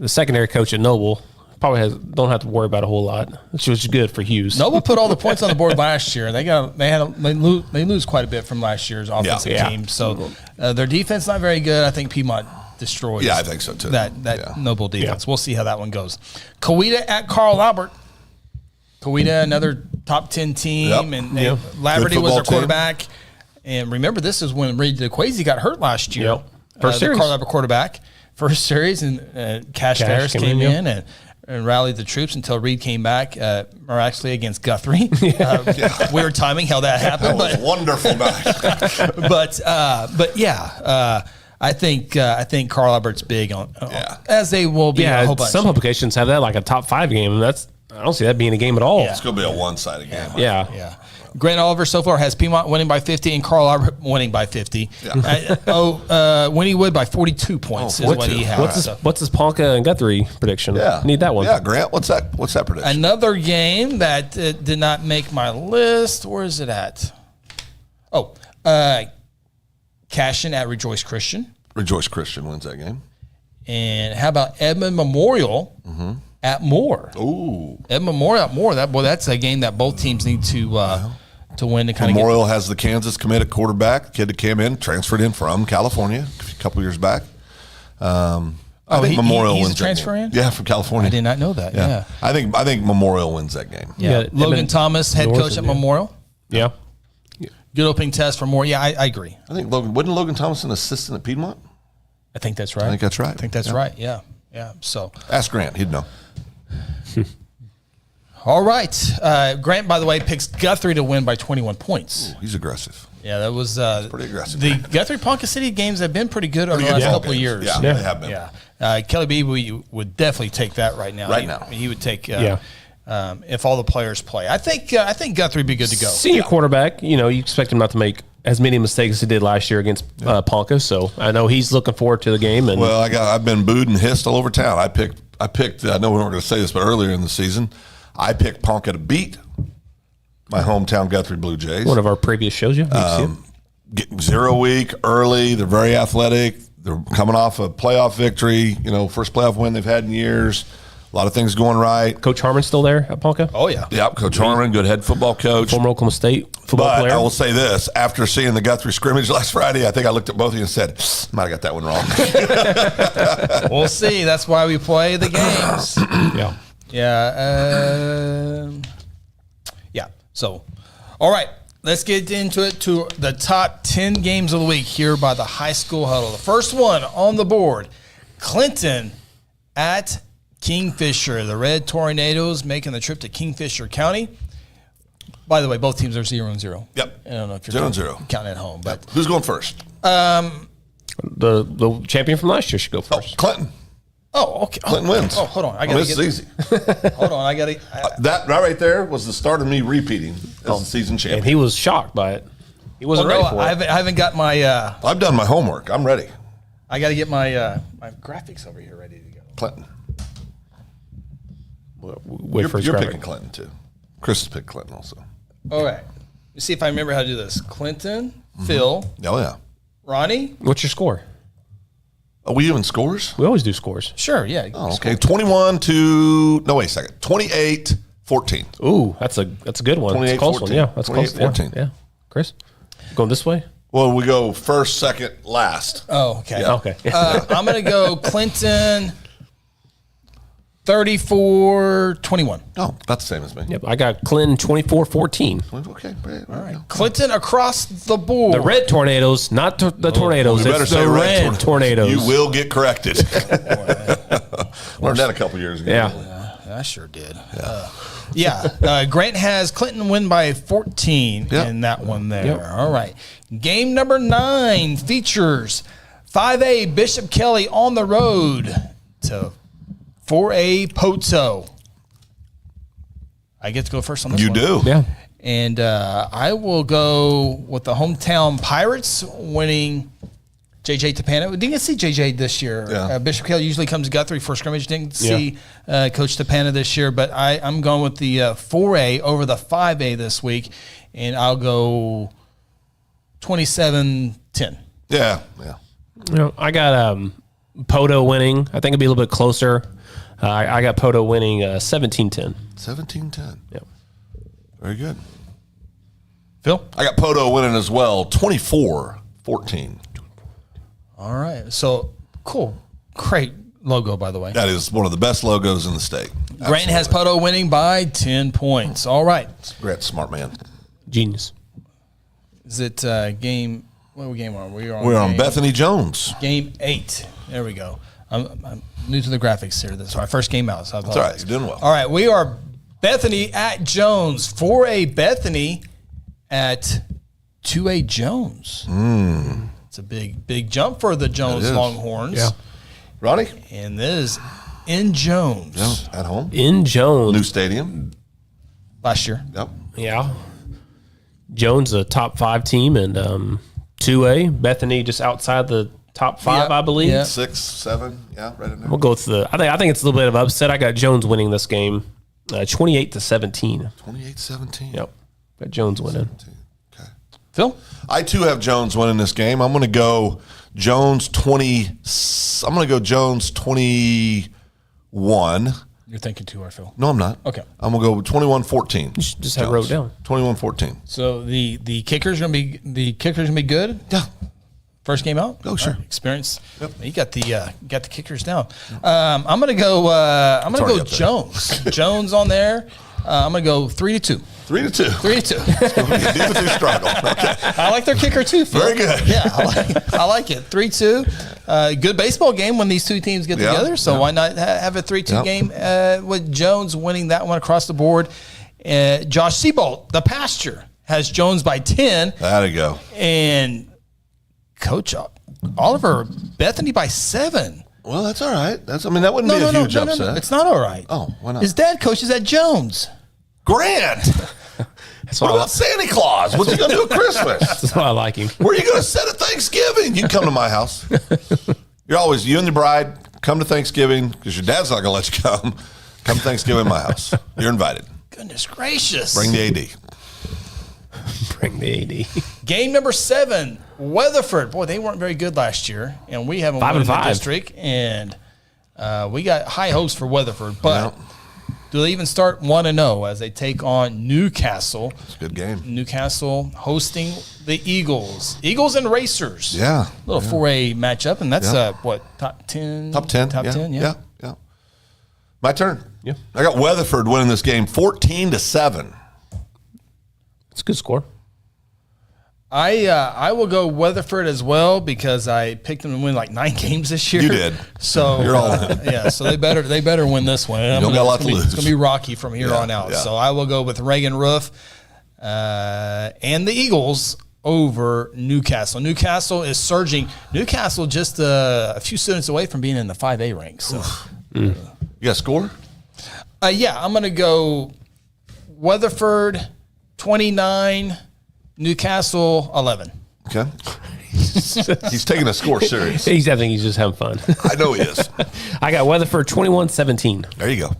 Speaker 3: secondary coach at Noble probably don't have to worry about a whole lot, which was good for Hughes.
Speaker 2: Noble put all the points on the board last year. They lose quite a bit from last year's offensive team. So their defense not very good. I think Piedmont destroys.
Speaker 1: Yeah, I think so too.
Speaker 2: That Noble defense. We'll see how that one goes. Coweta at Carl Albert. Coweta, another top 10 team, and Laverty was their quarterback. And remember, this is when Reed DeQuazy got hurt last year.
Speaker 3: First series.
Speaker 2: The Carl Albert quarterback. First series, and Cash Ferris came in and rallied the troops until Reed came back, miraculously against Guthrie. Weird timing how that happened.
Speaker 1: That was wonderful night.
Speaker 2: I think Carl Albert's big on as they will be. A whole bunch.
Speaker 3: Some publications have that like a top 5 game, and I don't see that being a game at all.
Speaker 1: It's going to be a one-sided game.
Speaker 2: Yeah. Grant Oliver so far has Piedmont winning by 50 and Carl Albert winning by 50. Winnie Wood by 42 points is what he has.
Speaker 3: What's his Ponca and Guthrie prediction? Need that one.
Speaker 1: Yeah, Grant, what's that prediction?
Speaker 2: Another game that did not make my list. Where is it at? Cashin at Rejoice Christian.
Speaker 1: Rejoice Christian wins that game.
Speaker 2: And how about Edmond Memorial at Moore?
Speaker 1: Ooh,
Speaker 2: Edmond Memorial at Moore. That's a game that both teams need to win. To kind
Speaker 1: Memorial has the Kansas committed quarterback, kid that came in, transferred in from California a couple years back. I think Memorial wins that game. Yeah, from California.
Speaker 2: I did not know that. Yeah.
Speaker 1: I think Memorial wins that game.
Speaker 2: Yeah. Logan Thomas, head coach at Memorial.
Speaker 3: Yeah.
Speaker 2: Good opening test for Moore. Yeah, I agree.
Speaker 1: I think wasn't Logan Thomas an assistant at Piedmont?
Speaker 2: I think that's right.
Speaker 1: I think that's right.
Speaker 2: I think that's right. Yeah. So
Speaker 1: ask Grant; he'd know.
Speaker 2: All right. Grant, by the way, picks Guthrie to win by 21 points.
Speaker 1: Ooh, he's aggressive.
Speaker 2: Yeah, that was
Speaker 1: pretty aggressive.
Speaker 2: The Guthrie Ponca City games have been pretty good over the last couple of years.
Speaker 1: Yeah, they have been.
Speaker 2: Yeah. Kelly B would definitely take that right now. He would take. If all the players play, I think Guthrie would be good to go.
Speaker 3: Senior quarterback, you expect him not to make as many mistakes as he did last year against Ponca. So I know he's looking forward to the game. And
Speaker 1: I've been booed and hissed all over town. I picked. I know we weren't going to say this, but earlier in the season, I picked Ponca to beat my hometown Guthrie Blue Jays.
Speaker 3: One of our previous shows,
Speaker 1: Getting 0 week early. They're very athletic. They're coming off a playoff victory. First playoff win they've had in years. A lot of things going right.
Speaker 3: Coach Harmon's still there at Ponca?
Speaker 2: Oh, yeah.
Speaker 1: Yep, Coach Harmon, good head football coach.
Speaker 3: Former Oklahoma State football player.
Speaker 1: I will say this. After seeing the Guthrie scrimmage last Friday, I think I looked at both of you and said, might have got that one wrong.
Speaker 2: We'll see. That's why we play the games. So, all right. Let's get into it to the top 10 games of the week here by the High School Huddle. The first one on the board, Clinton at Kingfisher. The Red Tornadoes making the trip to Kingfisher County. By the way, both teams are 0-0.
Speaker 1: Yep.
Speaker 2: I don't know if you're
Speaker 1: 0-0
Speaker 2: counting at home, but
Speaker 1: who's going first?
Speaker 3: The champion from last year should go first.
Speaker 1: Clinton.
Speaker 2: Oh, okay.
Speaker 1: Clinton wins.
Speaker 2: Oh, hold on.
Speaker 1: This is easy.
Speaker 2: Hold on.
Speaker 1: That right there was the start of me repeating as the season champion.
Speaker 3: And he was shocked by it. He wasn't ready for it.
Speaker 2: I haven't got my.
Speaker 1: I've done my homework. I'm ready.
Speaker 2: I got to get my my graphics over here ready to go.
Speaker 1: Clinton.
Speaker 3: You're
Speaker 1: picking Clinton too. Chris has picked Clinton also.
Speaker 2: All right. Let's see if I remember how to do this. Clinton, Phil.
Speaker 1: Oh yeah.
Speaker 2: Ronnie.
Speaker 3: What's your score?
Speaker 1: Are we doing scores?
Speaker 3: We always do scores.
Speaker 2: Sure, yeah.
Speaker 1: Oh, okay. 28-14.
Speaker 3: Ooh, that's a good one.
Speaker 1: 28-14.
Speaker 3: Close one. Yeah, that's close.
Speaker 1: 28-14.
Speaker 3: Yeah. Chris, going this way?
Speaker 1: Well, we go first, second, last.
Speaker 2: Oh, okay.
Speaker 3: Yeah. Okay.
Speaker 2: I'm going to go Clinton 34-21.
Speaker 1: Oh, that's the same as me.
Speaker 3: Yep, I got Clinton 24-14.
Speaker 1: Okay, all right.
Speaker 2: Clinton across the board.
Speaker 3: The Red Tornadoes, not the Tornadoes.
Speaker 1: You better
Speaker 3: It's
Speaker 1: say
Speaker 3: the Red Tornadoes.
Speaker 1: You will get corrected. Learned that a couple years ago.
Speaker 3: Yeah.
Speaker 2: I sure did. Grant has Clinton win by 14 in that one there.
Speaker 3: Yep.
Speaker 2: All right. Game number 9 features 5A Bishop Kelly on the road to 4A Poto. I get to go first on this one.
Speaker 1: You do.
Speaker 3: Yeah.
Speaker 2: And I will go with the hometown Pirates winning JJ Tapana. Didn't see JJ this year.
Speaker 1: Yeah.
Speaker 2: Bishop Kelly usually comes to Guthrie for scrimmage. Didn't see Coach Tapana this year, but I'm going with the 4A over the 5A this week, and I'll go 27-10.
Speaker 1: Yeah.
Speaker 3: You know, I got Poto winning. I think it'll be a little bit closer. I got Poto winning 17-10.
Speaker 1: 17-10.
Speaker 3: Yep.
Speaker 1: Very good.
Speaker 2: Phil?
Speaker 1: I got Poto winning as well, 24-14.
Speaker 2: All right. So, cool. Great logo, by the way.
Speaker 1: That is one of the best logos in the state.
Speaker 2: Grant has Poto winning by 10 points. All right.
Speaker 1: Grant's a smart man.
Speaker 3: Genius.
Speaker 2: Is it game? What game are we?
Speaker 1: We're on Bethany Jones.
Speaker 2: Game 8. There we go. I'm new to the graphics here. This is my first game out. So
Speaker 1: That's all right. You're doing well.
Speaker 2: All right. We are Bethany at Jones. 4A Bethany at 2A Jones. It's a big jump for the Jones Longhorns.
Speaker 3: Yeah.
Speaker 1: Ronnie?
Speaker 2: And this is in Jones.
Speaker 1: Yeah, at home.
Speaker 3: In Jones.
Speaker 1: New stadium.
Speaker 2: Last year.
Speaker 1: Yep.
Speaker 3: Yeah. Jones, a top 5 team, and 2A. Bethany just outside the top 5, I believe.
Speaker 2: Yeah.
Speaker 1: 6, 7. Yeah, right in there.
Speaker 3: We'll go with I think it's a little bit of upset. I got Jones winning this game, 28-17.
Speaker 1: 28-17.
Speaker 3: Yep. Got Jones winning.
Speaker 1: Okay.
Speaker 2: Phil?
Speaker 1: I too have Jones winning this game. I'm going to go Jones 20. I'm going to go Jones 21.
Speaker 2: You're thinking too hard, Phil.
Speaker 1: No, I'm not.
Speaker 2: Okay.
Speaker 1: I'm going to go 21-14.
Speaker 3: Just have it wrote down.
Speaker 1: 21-14.
Speaker 2: So the kicker's gonna be good.
Speaker 1: Yeah.
Speaker 2: First game out.
Speaker 1: Oh, sure.
Speaker 2: Right, experience.
Speaker 1: Yep.
Speaker 2: You got the kickers down. I'm gonna go.
Speaker 1: already up there.
Speaker 2: Jones. Jones on there. I'm gonna go 3-2.
Speaker 1: 3-2.
Speaker 2: 3-2.
Speaker 1: Defensive struggle. Okay.
Speaker 2: I like their kicker too, Phil.
Speaker 1: Very good.
Speaker 2: Yeah, I like it. 3-2. Good baseball game when these two teams get together. So why not have a 3-2 game with Jones winning that one across the board? Josh Seabolt, the pasture, has Jones by 10.
Speaker 1: There you go.
Speaker 2: And Coach Oliver Bethany by 7.
Speaker 1: Well, that's all right. That wouldn't be a huge upset.
Speaker 2: No. It's not all right.
Speaker 1: Oh, why not?
Speaker 2: His dad coaches at Jones.
Speaker 1: Grant. What about Santa Claus? What's he going to do at Christmas?
Speaker 3: That's why I like him.
Speaker 1: Where are you going to set at Thanksgiving? You can come to my house. You and your bride, come to Thanksgiving because your dad's not going to let you come. Come to Thanksgiving at my house. You're invited.
Speaker 2: Goodness gracious.
Speaker 1: Bring the AD.
Speaker 3: Bring the AD.
Speaker 2: Game number 7, Weatherford. Boy, they weren't very good last year, and we haven't won in the
Speaker 3: 5-5.
Speaker 2: district, and we got high hopes for Weatherford. But do they even start 1-0 as they take on Newcastle?
Speaker 1: It's a good game.
Speaker 2: Newcastle hosting the Eagles. Eagles and Racers.
Speaker 1: Yeah.
Speaker 2: Little 4A matchup, and that's top 10?
Speaker 1: Top 10.
Speaker 2: Top 10, yeah.
Speaker 1: My turn.
Speaker 3: Yeah.
Speaker 1: I got Weatherford winning this game 14-7.
Speaker 3: It's a good score.
Speaker 2: I will go Weatherford as well because I picked them to win like 9 games this year.
Speaker 1: You did.
Speaker 2: So
Speaker 1: You're all in.
Speaker 2: so they better win this one.
Speaker 1: You don't got a lot to lose.
Speaker 2: It's gonna be rocky from here on out.
Speaker 1: Yeah.
Speaker 2: So I will go with Reagan Roof and the Eagles over Newcastle. Newcastle is surging. Newcastle just a few students away from being in the 5A ranks. So.
Speaker 1: You got a score?
Speaker 2: I'm gonna go Weatherford 29. Newcastle 11.
Speaker 1: Okay. He's taking a score serious.
Speaker 3: I think he's just having fun.
Speaker 1: I know he is.
Speaker 3: I got Weatherford 21-17.
Speaker 1: There you go.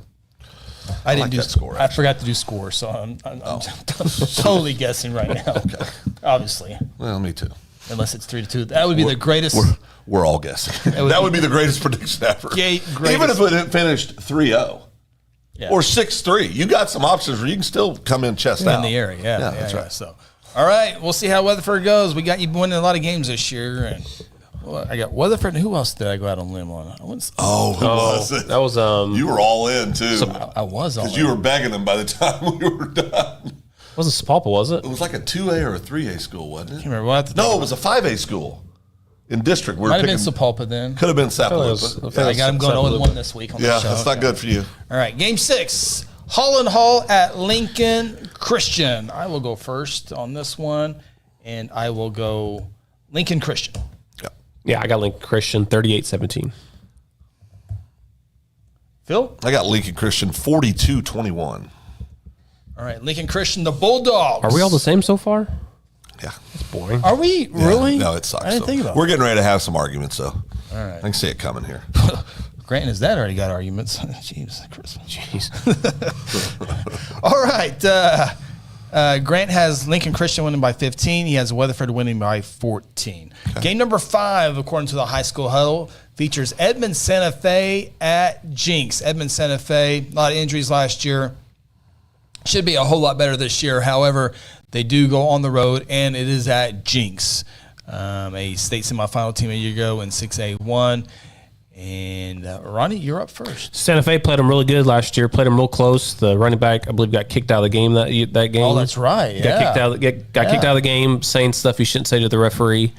Speaker 2: I didn't
Speaker 1: like
Speaker 2: do
Speaker 1: that score,
Speaker 2: I forgot to do score, so I'm totally guessing right now.
Speaker 1: Okay.
Speaker 2: Obviously,
Speaker 1: Well, me too.
Speaker 2: unless it's 3-2, that would be the greatest.
Speaker 1: We're all guessing. That would be the greatest prediction ever. Even if it finished 3-0 or 6-3, you got some options where you can still come in chest out.
Speaker 2: In the area, yeah,
Speaker 1: that's right.
Speaker 2: So, all right, we'll see how Weatherford goes. We got you winning a lot of games this year, and I got Weatherford. And who else did I go out on a limb on?
Speaker 1: Who was it?
Speaker 3: That was
Speaker 1: You were all in too.
Speaker 2: I was all in.
Speaker 1: because you were begging them by the time we were done.
Speaker 3: wasn't Sapulpa, was it?
Speaker 1: It was like a 2A or a 3A school, wasn't it?
Speaker 2: Can't remember what.
Speaker 1: No, it was a 5A school. in district.
Speaker 2: Might have been Sapulpa then.
Speaker 1: Could have been Sapulpa.
Speaker 2: I got him going 0-1 this week on the show.
Speaker 1: That's not good for you.
Speaker 2: All right, game 6. Holland Hall at Lincoln Christian. I will go first on this one, and I will go Lincoln Christian.
Speaker 3: Yeah, I got Lincoln Christian 38-17.
Speaker 2: Phil?
Speaker 1: I got Lincoln Christian 42-21.
Speaker 2: All right, Lincoln Christian, the Bulldogs.
Speaker 3: Are we all the same so far?
Speaker 1: Yeah.
Speaker 3: That's boring.
Speaker 2: Are we really?
Speaker 1: No, it sucks.
Speaker 2: I didn't think about
Speaker 1: We're getting ready to have some arguments, though.
Speaker 2: All right.
Speaker 1: I can see it coming here.
Speaker 2: Grant and his dad already got arguments. Jeez, Christmas.
Speaker 3: Jeez.
Speaker 2: All right. Grant has Lincoln Christian winning by 15. He has Weatherford winning by 14. Okay. Game number 5, according to the High School Huddle, features Edmond Santa Fe at Jinx. Edmond Santa Fe, a lot of injuries last year. Should be a whole lot better this year. However, they do go on the road, and it is at Jinx, a state semifinal team a year ago in 6A1. And Ronnie, you're up first.
Speaker 3: Santa Fe played them really good last year. Played them real close. The running back, I believe, got kicked out of the game that game.
Speaker 2: Oh, that's right. Yeah.
Speaker 3: Got kicked out of the game, saying stuff you shouldn't say to the referee.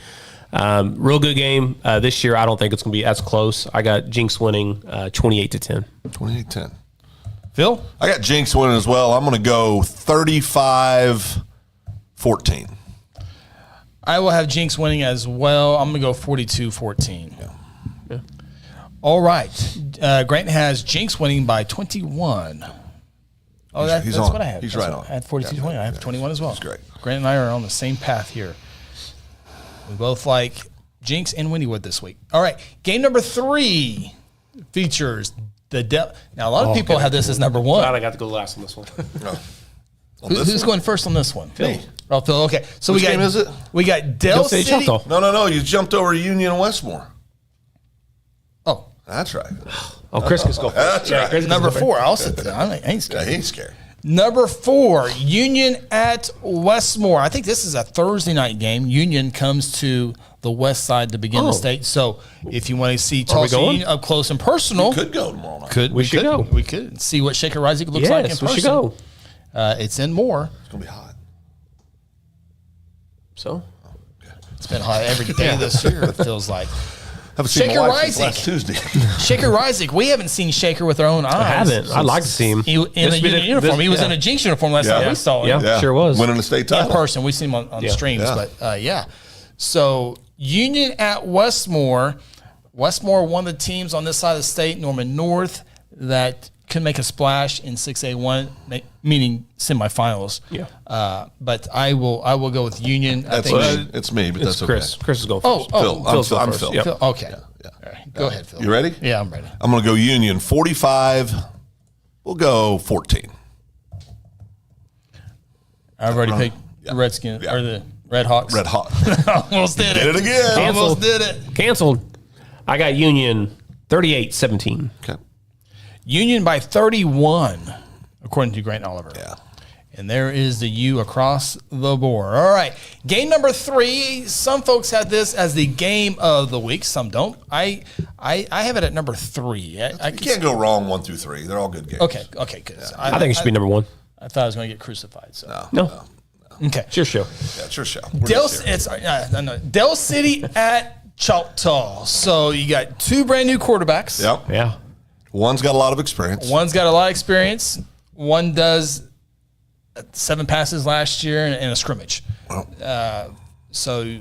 Speaker 3: Real good game. This year, I don't think it's going to be as close. I got Jinx winning 28-10.
Speaker 1: 28-10.
Speaker 2: Phil?
Speaker 1: I got Jinx winning as well. I'm going to go 35-14.
Speaker 2: I will have Jinx winning as well. I'm going to go 42-14.
Speaker 1: Yeah.
Speaker 2: All right. Grant has Jinx winning by 21. Oh, that's what I had.
Speaker 1: He's right on.
Speaker 2: I had 42-20. I have 21 as well.
Speaker 1: That's great.
Speaker 2: Grant and I are on the same path here. We both like Jinx and Winniewood this week. All right. Game number 3 features the Now, a lot of people have this as number 1.
Speaker 3: Glad I got to go last on this one.
Speaker 2: Who's going first on this one?
Speaker 1: Me.
Speaker 2: Oh, Phil. Okay. So
Speaker 1: Which game is it?
Speaker 2: We got Del City.
Speaker 1: No. You jumped over Union and Westmore.
Speaker 2: Oh.
Speaker 1: That's right.
Speaker 3: Oh, Chris can go first.
Speaker 1: That's right.
Speaker 2: Number 4. I'll sit there. I ain't scared.
Speaker 1: Yeah, he ain't scared.
Speaker 2: Number 4, Union at Westmore. I think this is a Thursday night game. Union comes to the west side to begin the state. So if you want to see Tulsa Union up close and personal,
Speaker 1: we could go tomorrow night.
Speaker 2: We should go. We could see what Shaker Rising looks like in person.
Speaker 3: We should go.
Speaker 2: It's in Moore.
Speaker 1: It's going to be hot.
Speaker 3: So?
Speaker 2: It's been hot every day this year, it feels like.
Speaker 1: Haven't seen
Speaker 2: Shaker
Speaker 1: my wife since
Speaker 2: Rising.
Speaker 1: last Tuesday.
Speaker 2: Shaker Rising. We haven't seen Shaker with our own eyes.
Speaker 3: I haven't. I'd like to see him.
Speaker 2: In a Union uniform. He was in a Jinx uniform last time we saw him.
Speaker 3: Yeah, sure was.
Speaker 1: Winning the state title.
Speaker 2: In person. We've seen him on streams. But, So, Union at Westmore. Westmore, one of the teams on this side of the state, Norman North, that could make a splash in 6A1, meaning semifinals.
Speaker 3: Yeah.
Speaker 2: But I will go with Union.
Speaker 1: That's me. It's me, but that's
Speaker 3: Chris.
Speaker 1: okay.
Speaker 3: Chris is going first.
Speaker 1: Phil. I'm Phil.
Speaker 3: Yep.
Speaker 2: Phil. Okay. Yeah. All right. Go ahead, Phil.
Speaker 1: You ready?
Speaker 2: Yeah, I'm ready.
Speaker 1: I'm going to go Union 45. We'll go 14.
Speaker 2: I've already picked the Redskins or the Red Hawks.
Speaker 1: Red Hawk.
Speaker 2: Almost did it.
Speaker 1: Did it again.
Speaker 2: Almost did it.
Speaker 3: Canceled. I got Union 38-17.
Speaker 1: Okay.
Speaker 2: Union by 31, according to Grant Oliver.
Speaker 1: Yeah.
Speaker 2: And there is the U across the board. All right. Game number 3. Some folks have this as the game of the week. Some don't. I have it at number 3.
Speaker 1: You can't go wrong 1 through 3. They're all good games.
Speaker 2: Okay, good.
Speaker 1: Yeah.
Speaker 3: I think it should be number 1.
Speaker 2: I thought I was going to get crucified. So
Speaker 3: No.
Speaker 2: Okay.
Speaker 3: It's your show.
Speaker 1: Yeah, it's your show.
Speaker 2: Del City at Choctaw. So you got 2 brand new quarterbacks.
Speaker 1: Yep.
Speaker 3: Yeah.
Speaker 1: One's got a lot of experience.
Speaker 2: One's got a lot of experience. One does 7 passes last year in a scrimmage. So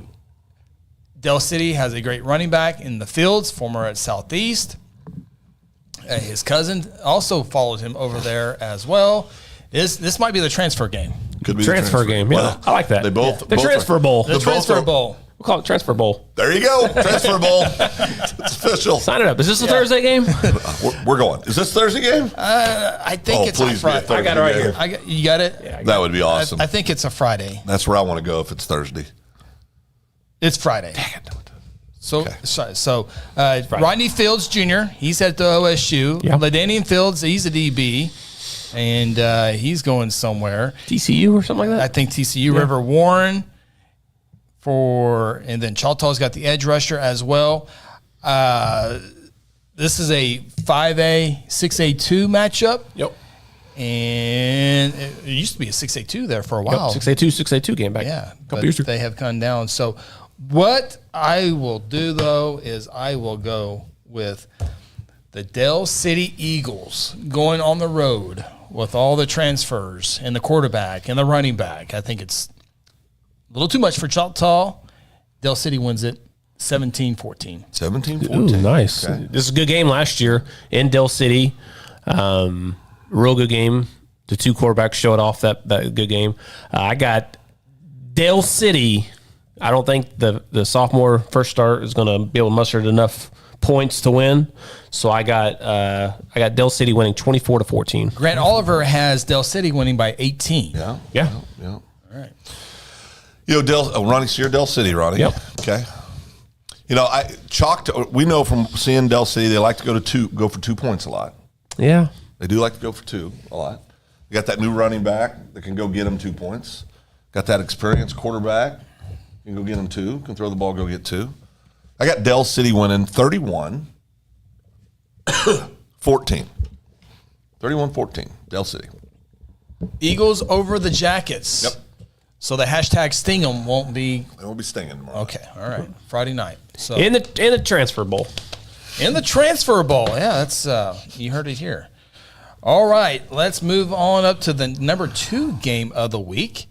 Speaker 2: Del City has a great running back in the Fields, former at Southeast. His cousin also followed him over there as well. This might be the transfer game.
Speaker 1: Could be
Speaker 3: Transfer game. Yeah.
Speaker 1: Well,
Speaker 3: I like that.
Speaker 1: They both.
Speaker 3: The transfer bowl.
Speaker 2: The transfer bowl.
Speaker 3: We'll call it Transfer Bowl.
Speaker 1: There you go. Transfer bowl. It's official.
Speaker 3: Sign it up. Is this a Thursday game?
Speaker 1: We're going. Is this Thursday game?
Speaker 2: I think it's
Speaker 1: please
Speaker 2: Friday.
Speaker 1: be a Thursday
Speaker 3: I got it right
Speaker 1: game.
Speaker 3: here.
Speaker 2: You got it?
Speaker 3: Yeah,
Speaker 1: That would be awesome.
Speaker 2: I think it's a Friday.
Speaker 1: That's where I want to go if it's Thursday.
Speaker 2: It's Friday. So Rodney Fields Jr., he's at the OSU.
Speaker 3: Yeah.
Speaker 2: LaDainian Fields, he's a DB, and he's going somewhere.
Speaker 3: TCU or something like
Speaker 2: I
Speaker 3: that?
Speaker 2: think TCU. Yeah. River Warren and then Choctaw's got the edge rusher as well. This is a 5A, 6A2 matchup.
Speaker 3: Yep.
Speaker 2: And it used to be a 6A2 there for a while.
Speaker 3: Yep. 6A2 game back.
Speaker 2: Yeah.
Speaker 3: A couple years ago.
Speaker 2: They have come down. So What I will do, though, is I will go with the Dell City Eagles going on the road with all the transfers and the quarterback and the running back. I think it's a little too much for Choctaw. Dell City wins it 17-14.
Speaker 1: 17-14.
Speaker 3: Ooh, nice.
Speaker 1: Okay.
Speaker 3: This is a good game last year in Dell City. Real good game. The two quarterbacks showed off that good game. I got Dell City. I don't think the sophomore first start is going to be able to muster enough points to win. So I got Dell City winning 24-14.
Speaker 2: Grant Oliver has Dell City winning by 18.
Speaker 3: Yeah.
Speaker 2: All right.
Speaker 1: Ronnie, so you're Dell City, Ronnie.
Speaker 3: Yep.
Speaker 1: Okay. We know from seeing Dell City, they like to go for 2 points a lot.
Speaker 3: Yeah.
Speaker 1: They do like to go for 2 a lot. You got that new running back that can go get them 2 points. Got that experienced quarterback. You can go get them 2. Can throw the ball, go get 2. I got Dell City winning 31-14. 31-14, Dell City.
Speaker 2: Eagles over the Jackets.
Speaker 1: Yep.
Speaker 2: So the hashtag sting 'em won't be.
Speaker 1: They won't be stinging tomorrow.
Speaker 2: Okay, all right. Friday night. So
Speaker 3: In the transfer bowl.
Speaker 2: in the transfer bowl, yeah, that's you heard it here. All right, let's move on up to the number 2 game of the week.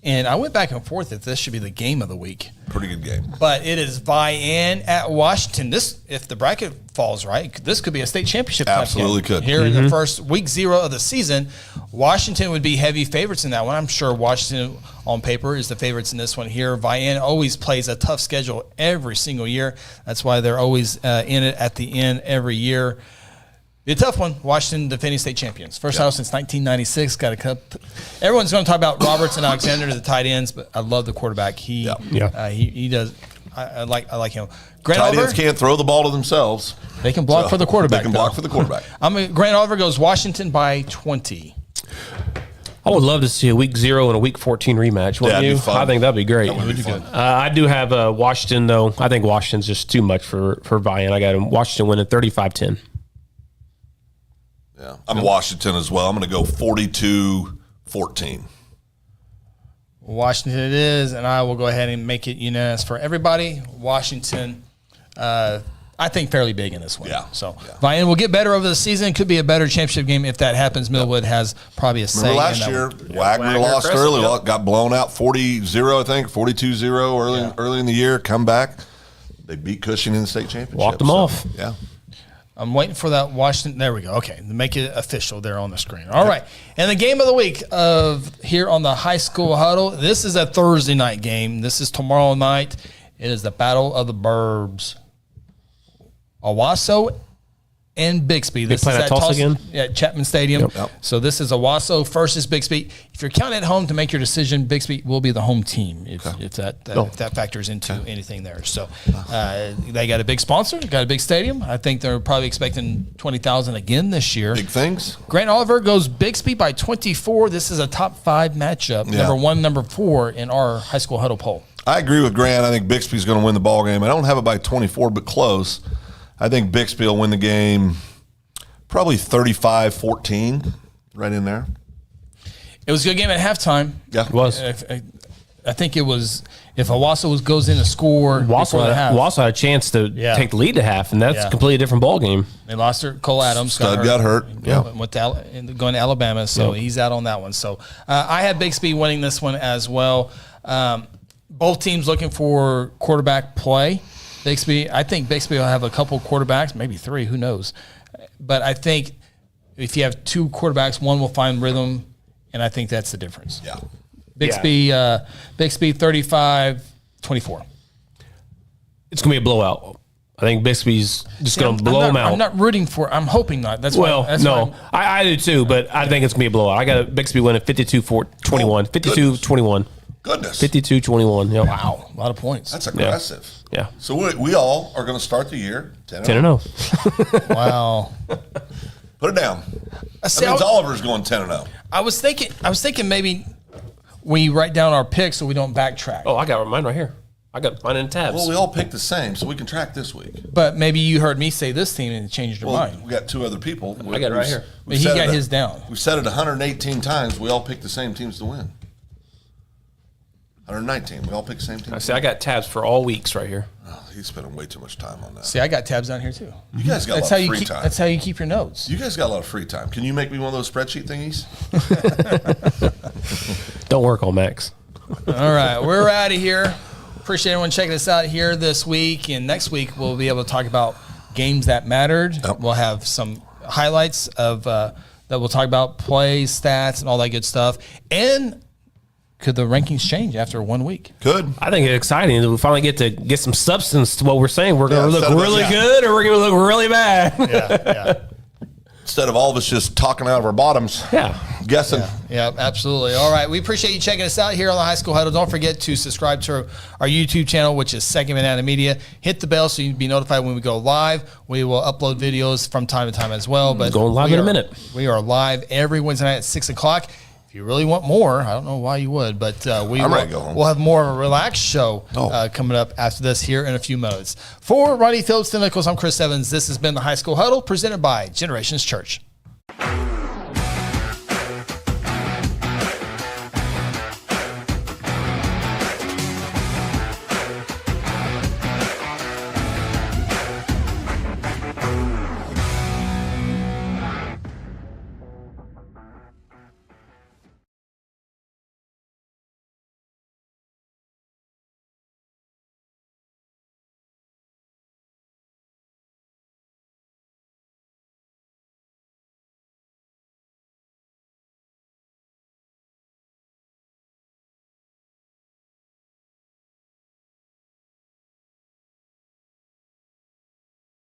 Speaker 2: And I went back and forth if this should be the game of the week.
Speaker 1: Pretty good game.
Speaker 2: But it is Vian at Washington. This, if the bracket falls right, this could be a state championship.
Speaker 1: Absolutely
Speaker 2: type game.
Speaker 1: could.
Speaker 2: Here in the first week 0 of the season, Washington would be heavy favorites in that one. I'm sure Washington on paper is the favorites in this one here. Vian always plays a tough schedule every single year. That's why they're always in it at the end every year. Be a tough one. Washington defending state champions. First title since 1996. Got a cup. Everyone's going to talk about Roberts and Alexander, the tight ends, but I love the quarterback. He does. I like him. Grant
Speaker 1: Tight
Speaker 2: Oliver,
Speaker 1: ends can't throw the ball to themselves.
Speaker 2: they can block for the quarterback.
Speaker 1: They can block for the quarterback.
Speaker 2: Grant Oliver goes Washington by 20.
Speaker 3: I would love to see a week 0 and a week 14 rematch. Wouldn't
Speaker 1: That'd
Speaker 3: you?
Speaker 1: be fun.
Speaker 3: I think that'd be great.
Speaker 1: That would be fun.
Speaker 3: I do have Washington, though. I think Washington's just too much for Vian. I got him Washington winning 35-10.
Speaker 1: Yeah, I'm Washington as well. I'm going to go 42-14.
Speaker 2: Washington it is, and I will go ahead and make it unanimous for everybody. Washington, I think fairly big in this one.
Speaker 1: Yeah.
Speaker 2: So Vian will get better over the season. Could be a better championship game if that happens. Millwood has probably a say.
Speaker 1: Remember last
Speaker 2: in that
Speaker 1: year,
Speaker 2: one.
Speaker 1: Wagner lost early, got blown out 40-0, I think, 42-0 early in the year. Come back. They beat Cushing in the state championship.
Speaker 3: Walked them off.
Speaker 1: Yeah.
Speaker 2: I'm waiting for that Washington. There we go. Okay, make it official there on the screen. All right, and the game of the week of here on the High School Huddle. This is a Thursday night game. This is tomorrow night. It is the Battle of the Burbs. Owasso and Bixby.
Speaker 3: They play at Tulsa again?
Speaker 2: Yeah, Chapman Stadium.
Speaker 1: Yep.
Speaker 2: So this is Owasso versus Bixby. If you're counting at home to make your decision, Bixby will be the home team if that factors into anything there. So they got a big sponsor, got a big stadium. I think they're probably expecting 20,000 again this year.
Speaker 1: Big things.
Speaker 2: Grant Oliver goes Bixby by 24. This is a top 5 matchup, number 1, number 4 in our High School Huddle poll.
Speaker 1: I agree with Grant. I think Bixby's going to win the ball game. I don't have it by 24, but close. I think Bixby will win the game probably 35-14, right in there.
Speaker 2: It was a good game at halftime.
Speaker 1: Yeah,
Speaker 3: It was.
Speaker 2: I think it was, if Owasso goes in to score before the half.
Speaker 3: Wausau had a chance to take the lead to half, and that's a completely different ball game.
Speaker 2: They lost her. Cole Adams
Speaker 1: Stud got hurt.
Speaker 2: Yeah, went to going to Alabama, so he's out on that one. So I had Bixby winning this one as well. Both teams looking for quarterback play. I think Bixby will have a couple quarterbacks, maybe 3, who knows. But I think if you have 2 quarterbacks, one will find rhythm, and I think that's the difference.
Speaker 1: Yeah.
Speaker 2: Bixby 35-24.
Speaker 3: It's going to be a blowout. I think Bixby's just going to blow them out.
Speaker 2: I'm not rooting for. I'm hoping not. That's
Speaker 3: well,
Speaker 2: why,
Speaker 3: no, I do too, but I think it's going to be a blowout. I got Bixby winning 52-21, 52-21.
Speaker 1: Goodness.
Speaker 3: 52-21. Yep.
Speaker 2: Wow, a lot of points.
Speaker 1: That's aggressive.
Speaker 3: Yeah.
Speaker 1: So we all are going to start the year
Speaker 3: 10-0.
Speaker 2: Wow.
Speaker 1: Put it down. That means Oliver's going 10-0.
Speaker 2: I was thinking maybe we write down our picks so we don't backtrack.
Speaker 3: Oh, I got mine right here. I got mine in tabs.
Speaker 1: Well, we all picked the same, so we can track this week.
Speaker 2: But maybe you heard me say this team and changed your mind.
Speaker 1: We got 2 other people.
Speaker 3: I got it right here.
Speaker 2: But he got his down.
Speaker 1: We've said it 118 times. We all picked the same teams to win. 119. We all pick the same team.
Speaker 3: I see. I got tabs for all weeks right here.
Speaker 1: Oh, he's spending way too much time on that.
Speaker 2: See, I got tabs down here too.
Speaker 1: You guys got a lot of free time.
Speaker 2: That's how you keep your notes.
Speaker 1: You guys got a lot of free time. Can you make me one of those spreadsheet thingies?
Speaker 3: Don't work on Max.
Speaker 2: All right, we're out of here. Appreciate everyone checking us out here this week. And next week, we'll be able to talk about games that mattered.
Speaker 1: Yep.
Speaker 2: We'll have some highlights of that we'll talk about, plays, stats, and all that good stuff. And could the rankings change after 1 week?
Speaker 1: Could.
Speaker 3: I think it's exciting that we finally get to get some substance to what we're saying. We're going to look really good or we're going to look really bad.
Speaker 2: Yeah.
Speaker 1: Instead of all of us just talking out of our bottoms.
Speaker 3: Yeah.
Speaker 1: Guessing.
Speaker 2: Yeah, absolutely. All right. We appreciate you checking us out here on the High School Huddle. Don't forget to subscribe to our YouTube channel, which is Second Banana Media. Hit the bell so you can be notified when we go live. We will upload videos from time to time as well. But
Speaker 3: going live in a minute.
Speaker 2: We are live every Wednesday night at 6 o'clock. If you really want more, I don't know why you would, but we'll have more of a relaxed show coming up after this here in a few minutes. For Ronnie Phillips, I'm Chris Evans. This has been the High School Huddle presented by Generations Church.